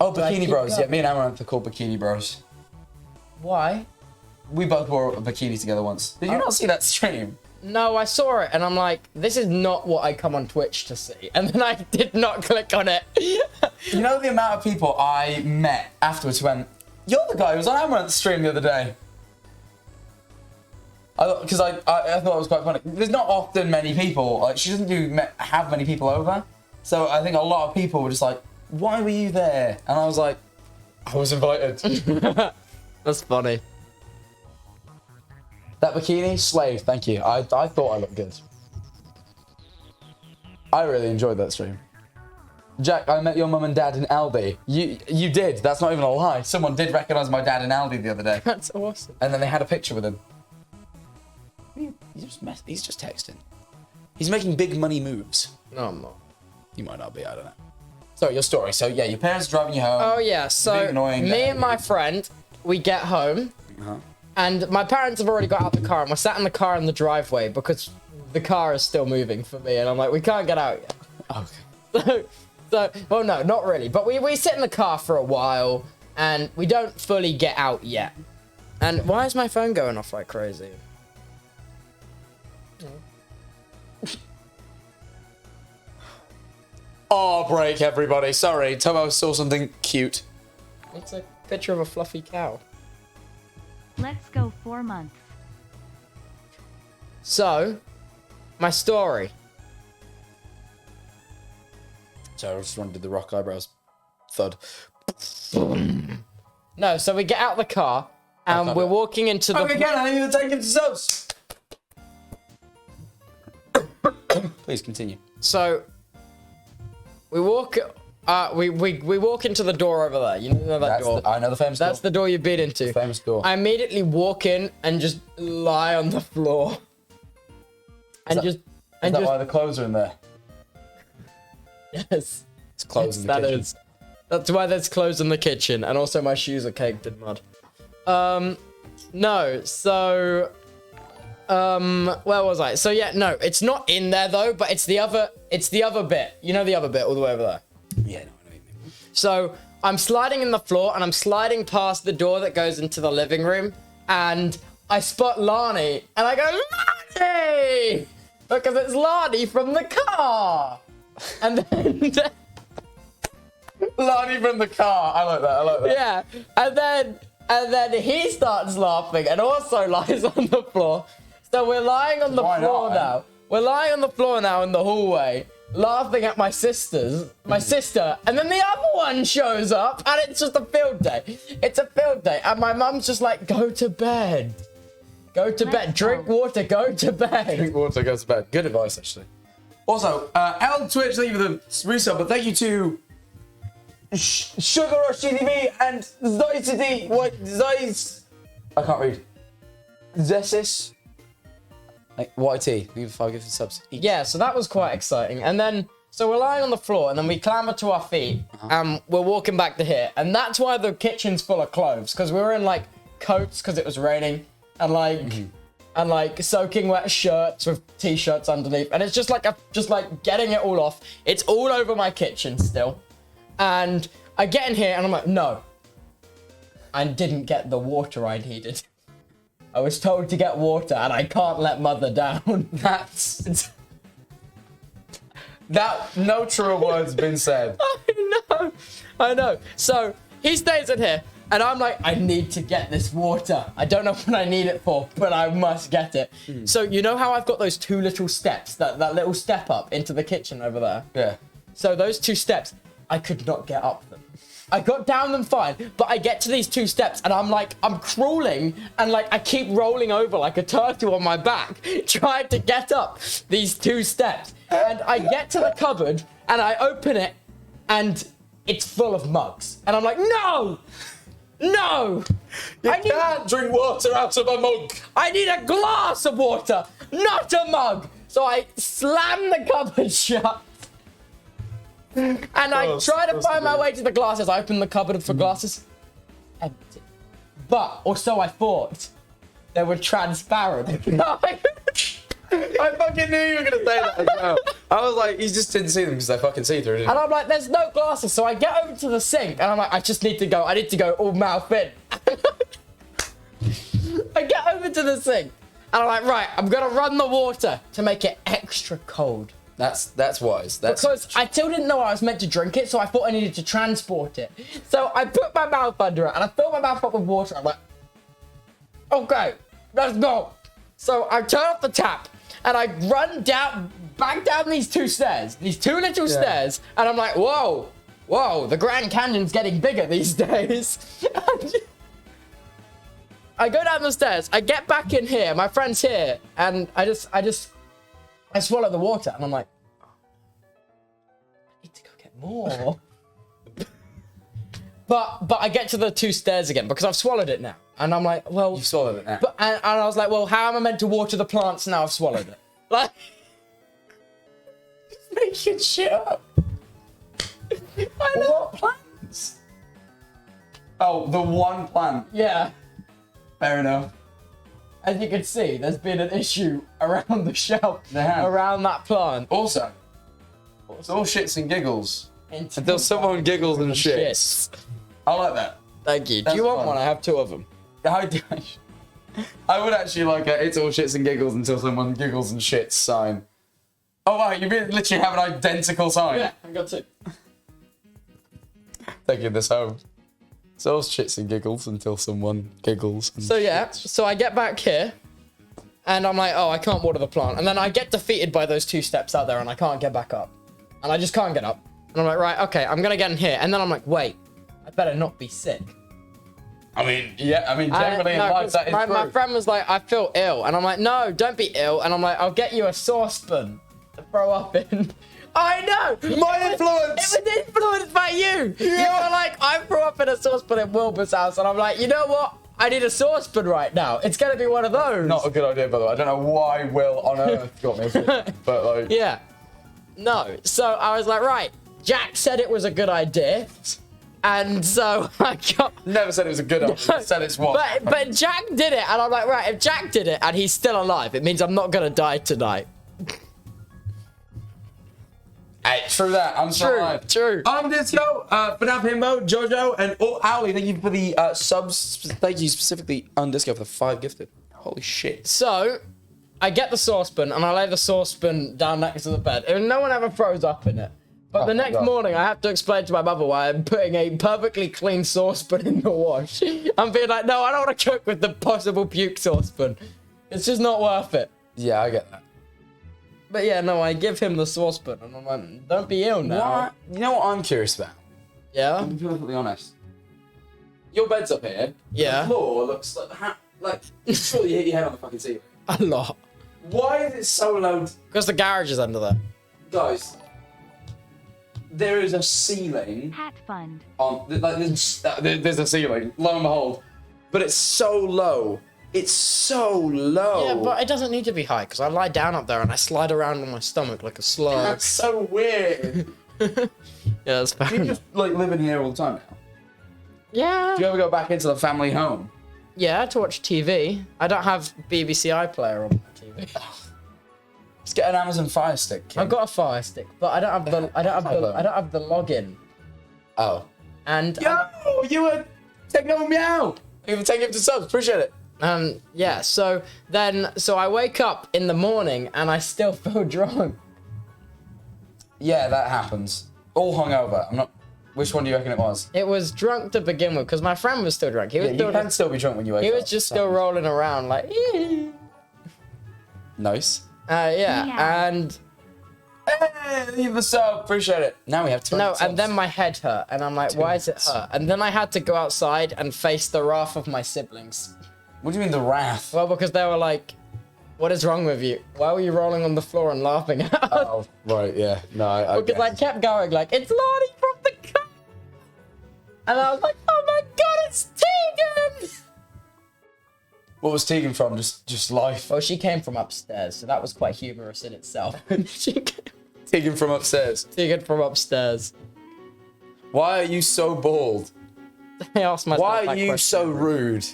S1: Oh,
S2: I
S1: Bikini
S2: keep
S1: Bros.
S2: going?
S1: Yeah, me and Amaranth are called Bikini Bros.
S2: Why?
S1: We both wore a bikini together once. Did you not see that stream?
S2: No, I saw it and I'm like, this is not what I come on Twitch to see. And then I did not click on it.
S1: You know the amount of people I met afterwards who went, "You're the guy who was on Amaranth's stream the other day." Because I thought it was quite funny. There's not often many people. Like she doesn't have many people over. So I think a lot of people were just like, "Why were you there?" And I was like, "I was invited."
S2: That's funny.
S1: That bikini, slave, thank you. I thought I looked good. I really enjoyed that stream. Jack, I met your mum and dad in Aldi. You did, that's not even a lie. Someone did recognise my dad in Aldi the other day.
S2: That's awesome.
S1: And then they had a picture with him. He's just texting. He's making big money moves.
S2: No, I'm not.
S1: You might not be, I don't know. So, your story. So, yeah, your parents are driving you home.
S2: Oh, yeah, so me and my friend, we get home. And my parents have already got out the car, and we're sat in the car in the driveway because the car is still moving for me, and I'm like, we can't get out yet.
S1: Okay.
S2: So, well, no, not really, but we sit in the car for a while, and we don't fully get out yet. And why is my phone going off like crazy?
S1: Oh, break, everybody. Sorry, Tubbo saw something cute.
S2: It's a picture of a fluffy cow.
S3: Let's go 4 months.
S2: So, my story.
S1: So I just wanted to do the rock eyebrows. Thud.
S2: No, so we get out the car, and we're walking into the...
S1: Okay, Ken, I need to take him to subs. Please continue.
S2: So, we walk... we walk into the door over there. You know that door?
S1: I know the famous door.
S2: That's the door you beat into.
S1: The famous door.
S2: I immediately walk in and just lie on the floor. And
S1: Is that why the clothes are in there?
S2: Yes.
S1: It's clothes in the kitchen.
S2: Is. That's why there's clothes in the kitchen, and also my shoes are caked in mud. No, so... where was I? So yeah, no, it's not in there though, but it's the other bit. You know the other bit all the way over there?
S1: Yeah, no, I know.
S2: So I'm sliding in the floor, and I'm sliding past the door that goes into the living room, and I spot Lani, and I go, Lani! Because it's Lani from the car! And then...
S1: Lani from the car. I like that.
S2: Yeah, and then And then he starts laughing and also lies on the floor. So we're lying on the floor now. We're lying on the floor now in the hallway, laughing at my sister, and then the other one shows up, and it's just a field day. It's a field day, and my mum's just like, go to bed. Go to bed. Drink water, go to bed.
S1: Drink water, go to bed. Good advice, actually. Also, L Twitch, thank you for the resub, but thank you to Sugar Rush TV and Zoicity. What? Zoic. I can't read. Zesis. Like, YT. Thank you for 5 gifted subs.
S2: Yeah, so that was quite exciting. And then, so we're lying on the floor, and then we clamber to our feet, and we're walking back to here. And that's why the kitchen's full of clothes, because we were in, like, coats because it was raining, and, like, soaking wet shirts with t-shirts underneath. And it's just like, getting it all off. It's all over my kitchen still. And I get in here, and I'm like, no. I didn't get the water I needed. I was told to get water, and I can't let mother down.
S1: That no truer words been said.
S2: I know. So he stays in here, and I'm like, I need to get this water. I don't know what I need it for, but I must get it. So you know how I've got those 2 little steps, that little step up into the kitchen over there?
S1: Yeah.
S2: So those 2 steps, I could not get up them. I got down them fine, but I get to these 2 steps, and I'm crawling, and like I keep rolling over like a turtle on my back, trying to get up these 2 steps. And I get to the cupboard, and I open it, and it's full of mugs. And I'm like, no! No!
S1: You can't drink water out of a mug.
S2: I need a glass of water, not a mug. So I slam the cupboard shut. And I try to find my way to the glasses. I open the cupboard for glasses. Empty. But, or so I thought. They were transparent.
S1: I fucking knew you were going to say that as well. I was like, you just didn't see them because they're fucking see-through, didn't you?
S2: And I'm like, there's no glasses. So I get over to the sink, and I'm like, I just need to go. I need to go all mouth in. I get over to the sink, and I'm like, right, I'm going to run the water to make it extra cold.
S1: That's wise.
S2: Because I still didn't know I was meant to drink it, so I thought I needed to transport it. So I put my mouth under it, and I filled my mouth up with water. I'm like, okay, let's go. So I turn off the tap, and I run back down these 2 stairs, these 2 little stairs, and I'm like, whoa, the Grand Canyon's getting bigger these days. I go down the stairs, I get back in here, my friend's here, and I swallow the water, and I'm like, I need to go get more. but I get to the 2 stairs again because I've swallowed it now, and I'm like, well,
S1: you've swallowed it now.
S2: And I was like, well, how am I meant to water the plants now I've swallowed it? Like, just making shit up. I know.
S1: What plants? Oh, the one plant.
S2: Yeah.
S1: Fair enough.
S2: As you can see, there's been an issue around the shelf,
S1: There
S2: around that plant.
S1: Also, it's all shits and giggles.
S2: Until
S1: Until someone giggles and shits. I like that.
S2: Thank you.
S1: That's
S2: Do you want
S1: fun.
S2: one? I have 2 of them.
S1: I would actually like a it's all shits and giggles until someone giggles and shits sign. Oh wow, you literally have an identical sign.
S2: Yeah, I got 2.
S1: Taking this home. It's all shits and giggles until someone giggles and
S2: So yeah,
S1: shits.
S2: so I get back here, and I'm like, oh, I can't water the plant. And then I get defeated by those 2 steps out there, and I can't get back up. And I just can't get up. And I'm like, right, okay, I'm gonna get in here. And then I'm like, wait, I better not be sick.
S1: Generally in life that is true.
S2: My friend was like, I feel ill. And I'm like, no, don't be ill. And I'm like, I'll get you a saucepan to throw up in. I know!
S1: My influence!
S2: It was influenced by you! You were like, I threw up in a saucepan at Wilbur's house, and I'm like, you know what? I need a saucepan right now. It's gonna be one of those.
S1: Not a good idea, by the way. I don't know why Will on earth got me a saucepan, but like...
S2: Yeah. No. So I was like, right, Jack said it was a good idea. And so I got...
S1: Never said it was a good idea. Said it's what?
S2: But Jack did it, and I'm like, right, if Jack did it and he's still alive, it means I'm not gonna die tonight.
S1: Hey, true that. I'm still alive.
S2: True.
S1: I'm Disco, Banana Himbo, Jojo, and Owly. Thank you for the subs. Thank you specifically on Disco for the 5 gifted. Holy shit.
S2: So, I get the saucepan and I lay the saucepan down next to the bed. And no one ever throws up in it. But
S1: Oh
S2: the
S1: my
S2: next
S1: God.
S2: morning, I have to explain to my mother why I'm putting a perfectly clean saucepan in the wash. I'm being like, no, I don't want to cook with the possible puke saucepan. It's just not worth it.
S1: Yeah, I get that.
S2: But yeah, no, I give him the saucepan, and I'm like, don't be ill now.
S1: What? You know what I'm curious about?
S2: Yeah?
S1: I'll be perfectly honest. Your bed's up here.
S2: Yeah.
S1: The floor looks like surely you hit your head on the fucking ceiling.
S2: A lot.
S1: Why is it so low?
S2: Because the garage is under there.
S1: Guys, there is a ceiling
S3: Hat fund.
S1: on, like, there's a ceiling, lo and behold. But it's so low. It's so low.
S2: Yeah, but it doesn't need to be high, because I lie down up there and I slide around on my stomach like a slug.
S1: That's so weird.
S2: Yeah, that's fair
S1: Do you
S2: enough.
S1: just, like, live in here all the time now?
S2: Yeah.
S1: Do you ever go back into the family home?
S2: Yeah, to watch TV. I don't have BBC iPlayer on my TV.
S1: Let's get an Amazon Fire Stick. Kim.
S2: I've got a Fire Stick, but I don't have the login.
S1: Oh.
S2: And
S1: Yo, you were taking over meow. You were taking him to subs. Appreciate it.
S2: yeah, so I wake up in the morning and I still feel drunk.
S1: Yeah, that happens. All hungover. I'm not. Which one do you reckon it was?
S2: It was drunk to begin with because my friend was still drunk. He was
S1: Yeah,
S2: still
S1: you can still be drunk when you wake
S2: he
S1: up.
S2: was just still rolling around like
S1: Nice.
S2: yeah,
S3: Yeah.
S2: and
S1: Hey, leave the sub. Appreciate it. Now we have 20
S2: no,
S1: subs.
S2: and then my head hurt, and I'm like, why is it hurt? And then I had to go outside and face the wrath of my siblings.
S1: What do you mean the wrath?
S2: Well, because they were like, "What is wrong with you? Why were you rolling on the floor and laughing at us?"
S1: Oh, right, yeah. No, I
S2: Because I
S1: guess.
S2: kept going like, "It's Lonnie from the car," and I was like, "Oh my god, it's Tegan!"
S1: What was Tegan from? Just life.
S2: Well, she came from upstairs, so that was quite humorous in itself. She came,
S1: Tegan from upstairs.
S2: Tegan from upstairs.
S1: Why are you so bald?
S2: I asked myself
S1: Why are
S2: that
S1: you
S2: question.
S1: so rude?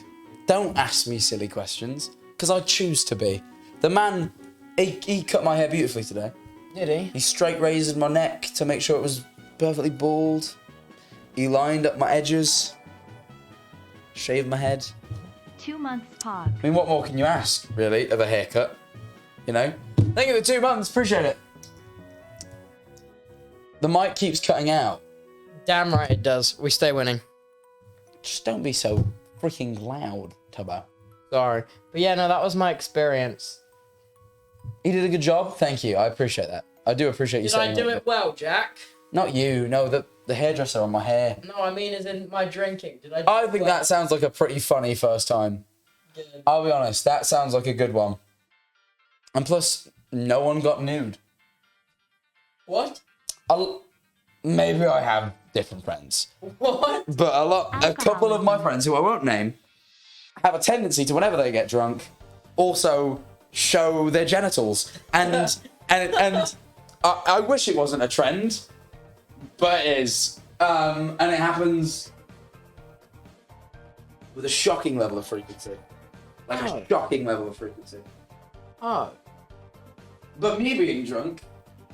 S1: Don't ask me silly questions, because I choose to be. The man, he cut my hair beautifully today.
S2: Did he?
S1: He straight razored my neck to make sure it was perfectly bald. He lined up my edges. Shaved my head.
S3: 2 months pog.
S1: I mean, what more can you ask, really, of a haircut? You know? Thank you for 2 months. Appreciate it. The mic keeps cutting out.
S2: Damn right it does. We stay winning.
S1: Just don't be so freaking loud, Tubbo.
S2: Sorry. But yeah, no, that was my experience.
S1: You did a good job. Thank you. I appreciate that. I do appreciate you
S2: Did I
S1: saying
S2: do
S1: that.
S2: it well, Jack?
S1: Not you. No, the hairdresser on my hair.
S2: No, I mean as in my drinking. Did I do
S1: I
S2: it
S1: think
S2: well?
S1: that sounds like a pretty funny first time.
S2: Good.
S1: I'll be honest. That sounds like a good one. And plus, no one got nude.
S2: What?
S1: Maybe I have different friends.
S2: What?
S1: But a couple of my friends who I won't name have a tendency to, whenever they get drunk, also show their genitals. And I wish it wasn't a trend, but it is. And it happens with a shocking level of frequency. Like
S2: Oh.
S1: a shocking level of frequency.
S2: Oh.
S1: But me being drunk,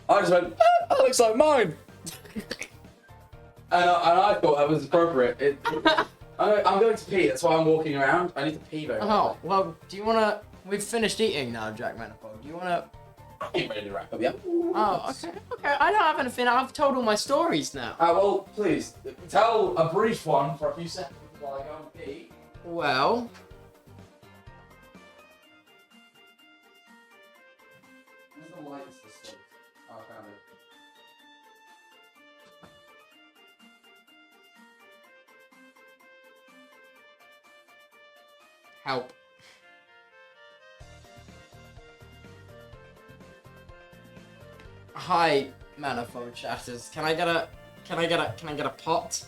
S1: I just went, that looks like mine. And I thought that was appropriate. I'm going to pee, that's why I'm walking around. I need to pee very
S2: Oh, well, do you want to... We've finished eating now, Jack Manifold. Do you want to...
S1: I ain't ready to wrap up yet.
S2: Oh, okay. Okay, I don't have anything. I've told all my stories now.
S1: Well, please, tell a brief one for a few seconds while I go and pee.
S2: Well...
S1: Where's the lightest to sleep? Oh, I found it.
S2: Help. Hi, Manifold chatters. Can I get a pot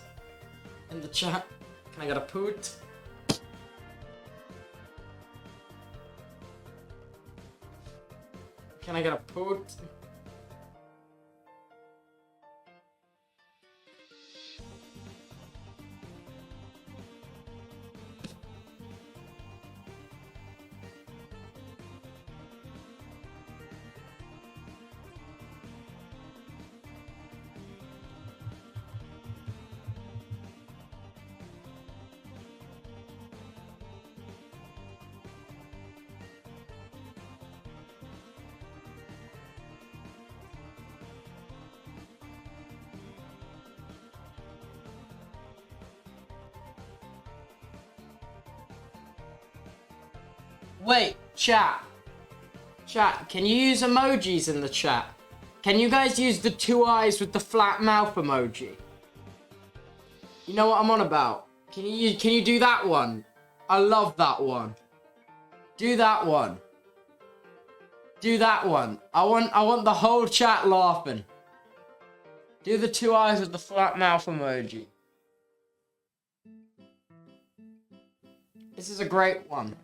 S2: in the chat? Can I get a poot? Can I get a poot? Wait, chat. Chat, can you use emojis in the chat? Can you guys use the 2 eyes with the flat mouth emoji? You know what I'm on about? Can you do that one? I love that one. Do that one. Do that one. I want the whole chat laughing. Do the 2 eyes with the flat mouth emoji. This is a great one.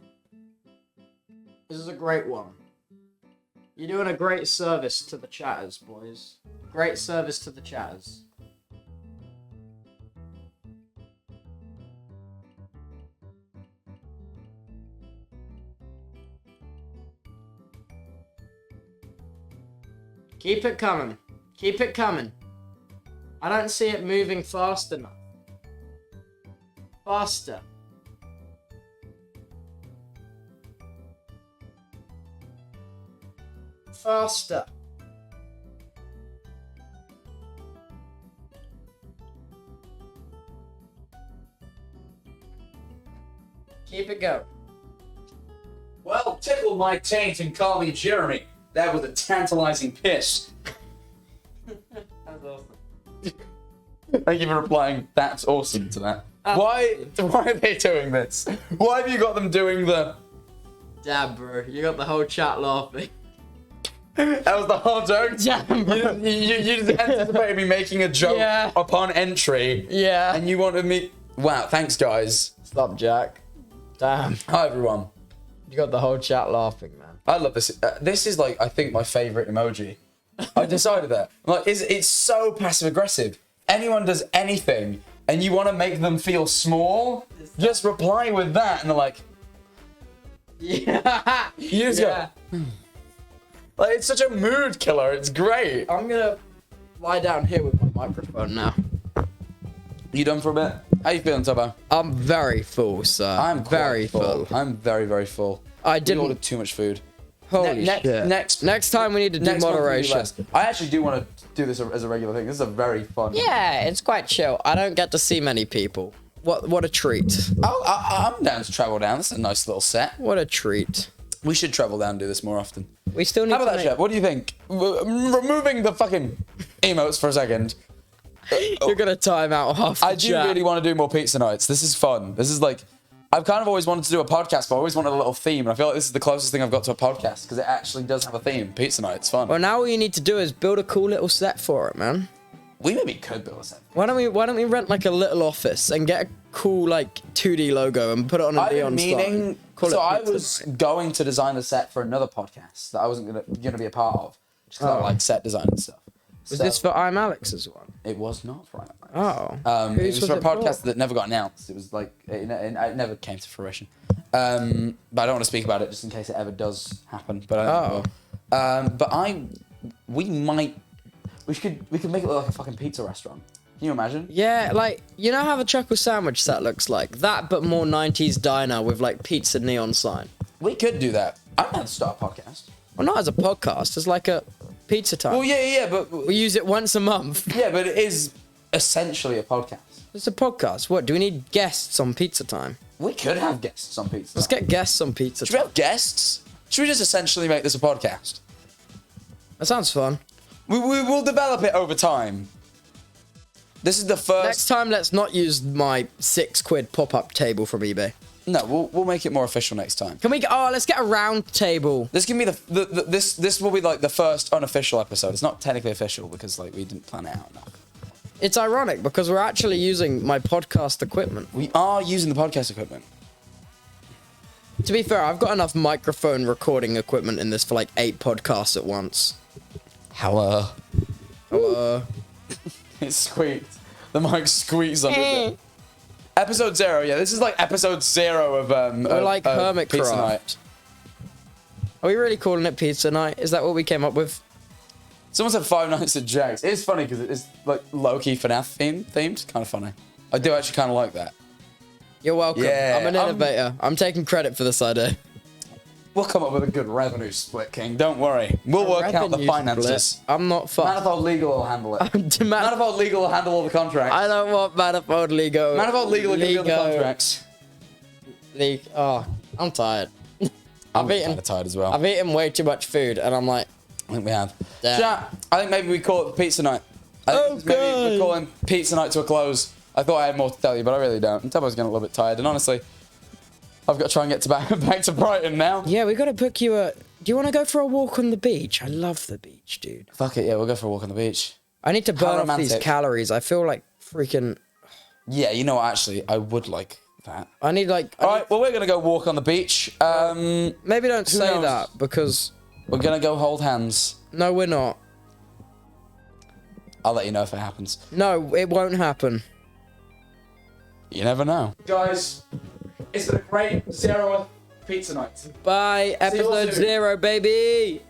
S2: This is a great one. You're doing a great service to the chatters, boys. Great service to the chatters. Keep it coming. Keep it coming. I don't see it moving fast enough. Faster. Faster. Keep it going.
S1: Well, tickle my taint and call me Jeremy. That was a tantalizing piss.
S2: That's awesome.
S1: Thank you for replying. That's awesome to that. Why are they doing this? Why have you got them doing the...
S2: Damn, bro. You got the whole chat laughing.
S1: That was the whole joke?
S2: Damn, bro.
S1: You just anticipated me making a joke upon entry.
S2: Yeah.
S1: And you wanted me... Wow, thanks, guys.
S2: Stop, Jack. Damn.
S1: Hi, everyone.
S2: You got the whole chat laughing, man.
S1: I love this. This is, like, I think my favourite emoji. I decided that. Like, it's so passive-aggressive. Anyone does anything, and you want to make them feel small, just reply with that, and they're like...
S2: Yeah.
S1: You just go... Like, it's such a mood killer. It's great.
S2: I'm gonna lie down here with my microphone now.
S1: You done for a bit? How you feeling, Tubbo?
S2: I'm very full, sir.
S1: I'm
S2: very full.
S1: I'm very, very full.
S2: I
S1: We
S2: didn't.
S1: ordered too much food.
S2: Holy shit.
S1: Next
S2: time we need to do
S1: month we do
S2: moderation.
S1: less. I actually do want to do this as a regular thing. This is a very fun.
S2: Yeah, it's quite chill. I don't get to see many people. What a treat.
S1: I'm down to travel down. This is a nice little set.
S2: What a treat.
S1: We should travel down and do this more often.
S2: We still need
S1: How
S2: to
S1: about that,
S2: make...
S1: Shep? What do you think? Removing the fucking emotes for a second.
S2: You're gonna time out half the
S1: I do
S2: chat.
S1: really want to do more pizza nights. This is fun. This is like... I've kind of always wanted to do a podcast, but I always wanted a little theme. And I feel like this is the closest thing I've got to a podcast because it actually does have a theme. Pizza night. It's fun.
S2: Well, now all you need to do is build a cool little set for it, man.
S1: We maybe could build a set.
S2: Why don't we rent like a little office and get a cool like 2D logo and put it on a
S1: I've been
S2: neon
S1: meaning...
S2: sign? Call
S1: So
S2: it
S1: I
S2: Pizza
S1: was
S2: Night.
S1: going to design the set for another podcast that I wasn't gonna be a part of. Just because I like set design and stuff.
S2: Was
S1: So-
S2: this for I'm Alex's one?
S1: It was not for Alex.
S2: Oh.
S1: It
S2: Whose
S1: was for a podcast
S2: for?
S1: that never got announced. It was like it never came to fruition. But I don't want to speak about it just in case it ever does happen. But I don't think it will. We could make it look like a fucking pizza restaurant. Can you imagine?
S2: Yeah, like, you know how the chocolate sandwich set looks like? That, but more 90s diner with, like, pizza neon sign.
S1: We could do that. I'm going to start a podcast.
S2: Well, not as a podcast, as like a pizza time.
S1: Well, yeah, but
S2: We use it once a month.
S1: yeah, but it is essentially a podcast.
S2: It's a podcast. What, do we need guests on pizza time?
S1: We could have guests on pizza.
S2: Let's get guests on pizza
S1: Should we
S2: time.
S1: have guests? Should we just essentially make this a podcast?
S2: That sounds fun.
S1: We will develop it over time. This is the first.
S2: Next time, let's not use my £6 pop-up table from eBay.
S1: No, we'll make it more official next time.
S2: Can we get, let's get a round table.
S1: This can be this will be like the first unofficial episode. It's not technically official because like we didn't plan it out enough.
S2: It's ironic because we're actually using my podcast equipment.
S1: We are using the podcast equipment.
S2: To be fair, I've got enough microphone recording equipment in this for like 8 podcasts at once.
S1: Hello. It squeaked. The mic squeaks under it. Episode 0, yeah. This is like episode 0 of
S2: We're like Hermit
S1: Pizza
S2: Craft.
S1: Night.
S2: Are we really calling it Pizza Night? Is that what we came up with?
S1: Someone said Five Nights at Jack's. It is funny because it is like low-key FNAF themed. Kind of funny. I do actually kind of like that.
S2: You're welcome.
S1: Yeah,
S2: I'm an innovator. I'm taking credit for this idea.
S1: We'll come up with a good revenue split, King. Don't worry. We'll work out the
S2: Revenue
S1: finances.
S2: split. I'm not fussed.
S1: Manifold Legal will handle it.
S2: Man-
S1: Manifold Legal will handle all the contracts.
S2: I don't want Manifold Lego.
S1: Manifold Legal will give you all the
S2: Lego.
S1: contracts.
S2: Oh, I'm tired.
S1: I'm kind of tired as well.
S2: I've eaten way too much food, and I'm like,
S1: I think we have.
S2: Damn.
S1: Chat, I think maybe we call it pizza night. Maybe we're calling pizza night to a close. I thought I had more to tell you, but I really don't. And Tubbo's getting a little bit tired, and honestly, I've got to try and get back to Brighton now.
S2: Yeah, we got to book you a... Do you want to go for a walk on the beach? I love the beach, dude.
S1: Fuck it, yeah, we'll go for a walk on the beach.
S2: I need to burn off these
S1: romantic.
S2: calories. I feel like freaking...
S1: Yeah, you know what, actually, I would like that.
S2: I need like...
S1: Alright, well, we're going to go walk on the beach.
S2: Maybe don't say
S1: knows?
S2: that, because...
S1: We're going to go hold hands.
S2: No, we're not.
S1: I'll let you know if it happens.
S2: No, it won't happen.
S1: You never know. Guys, it's been a great 0 pizza night.
S2: Bye, episode 0, baby!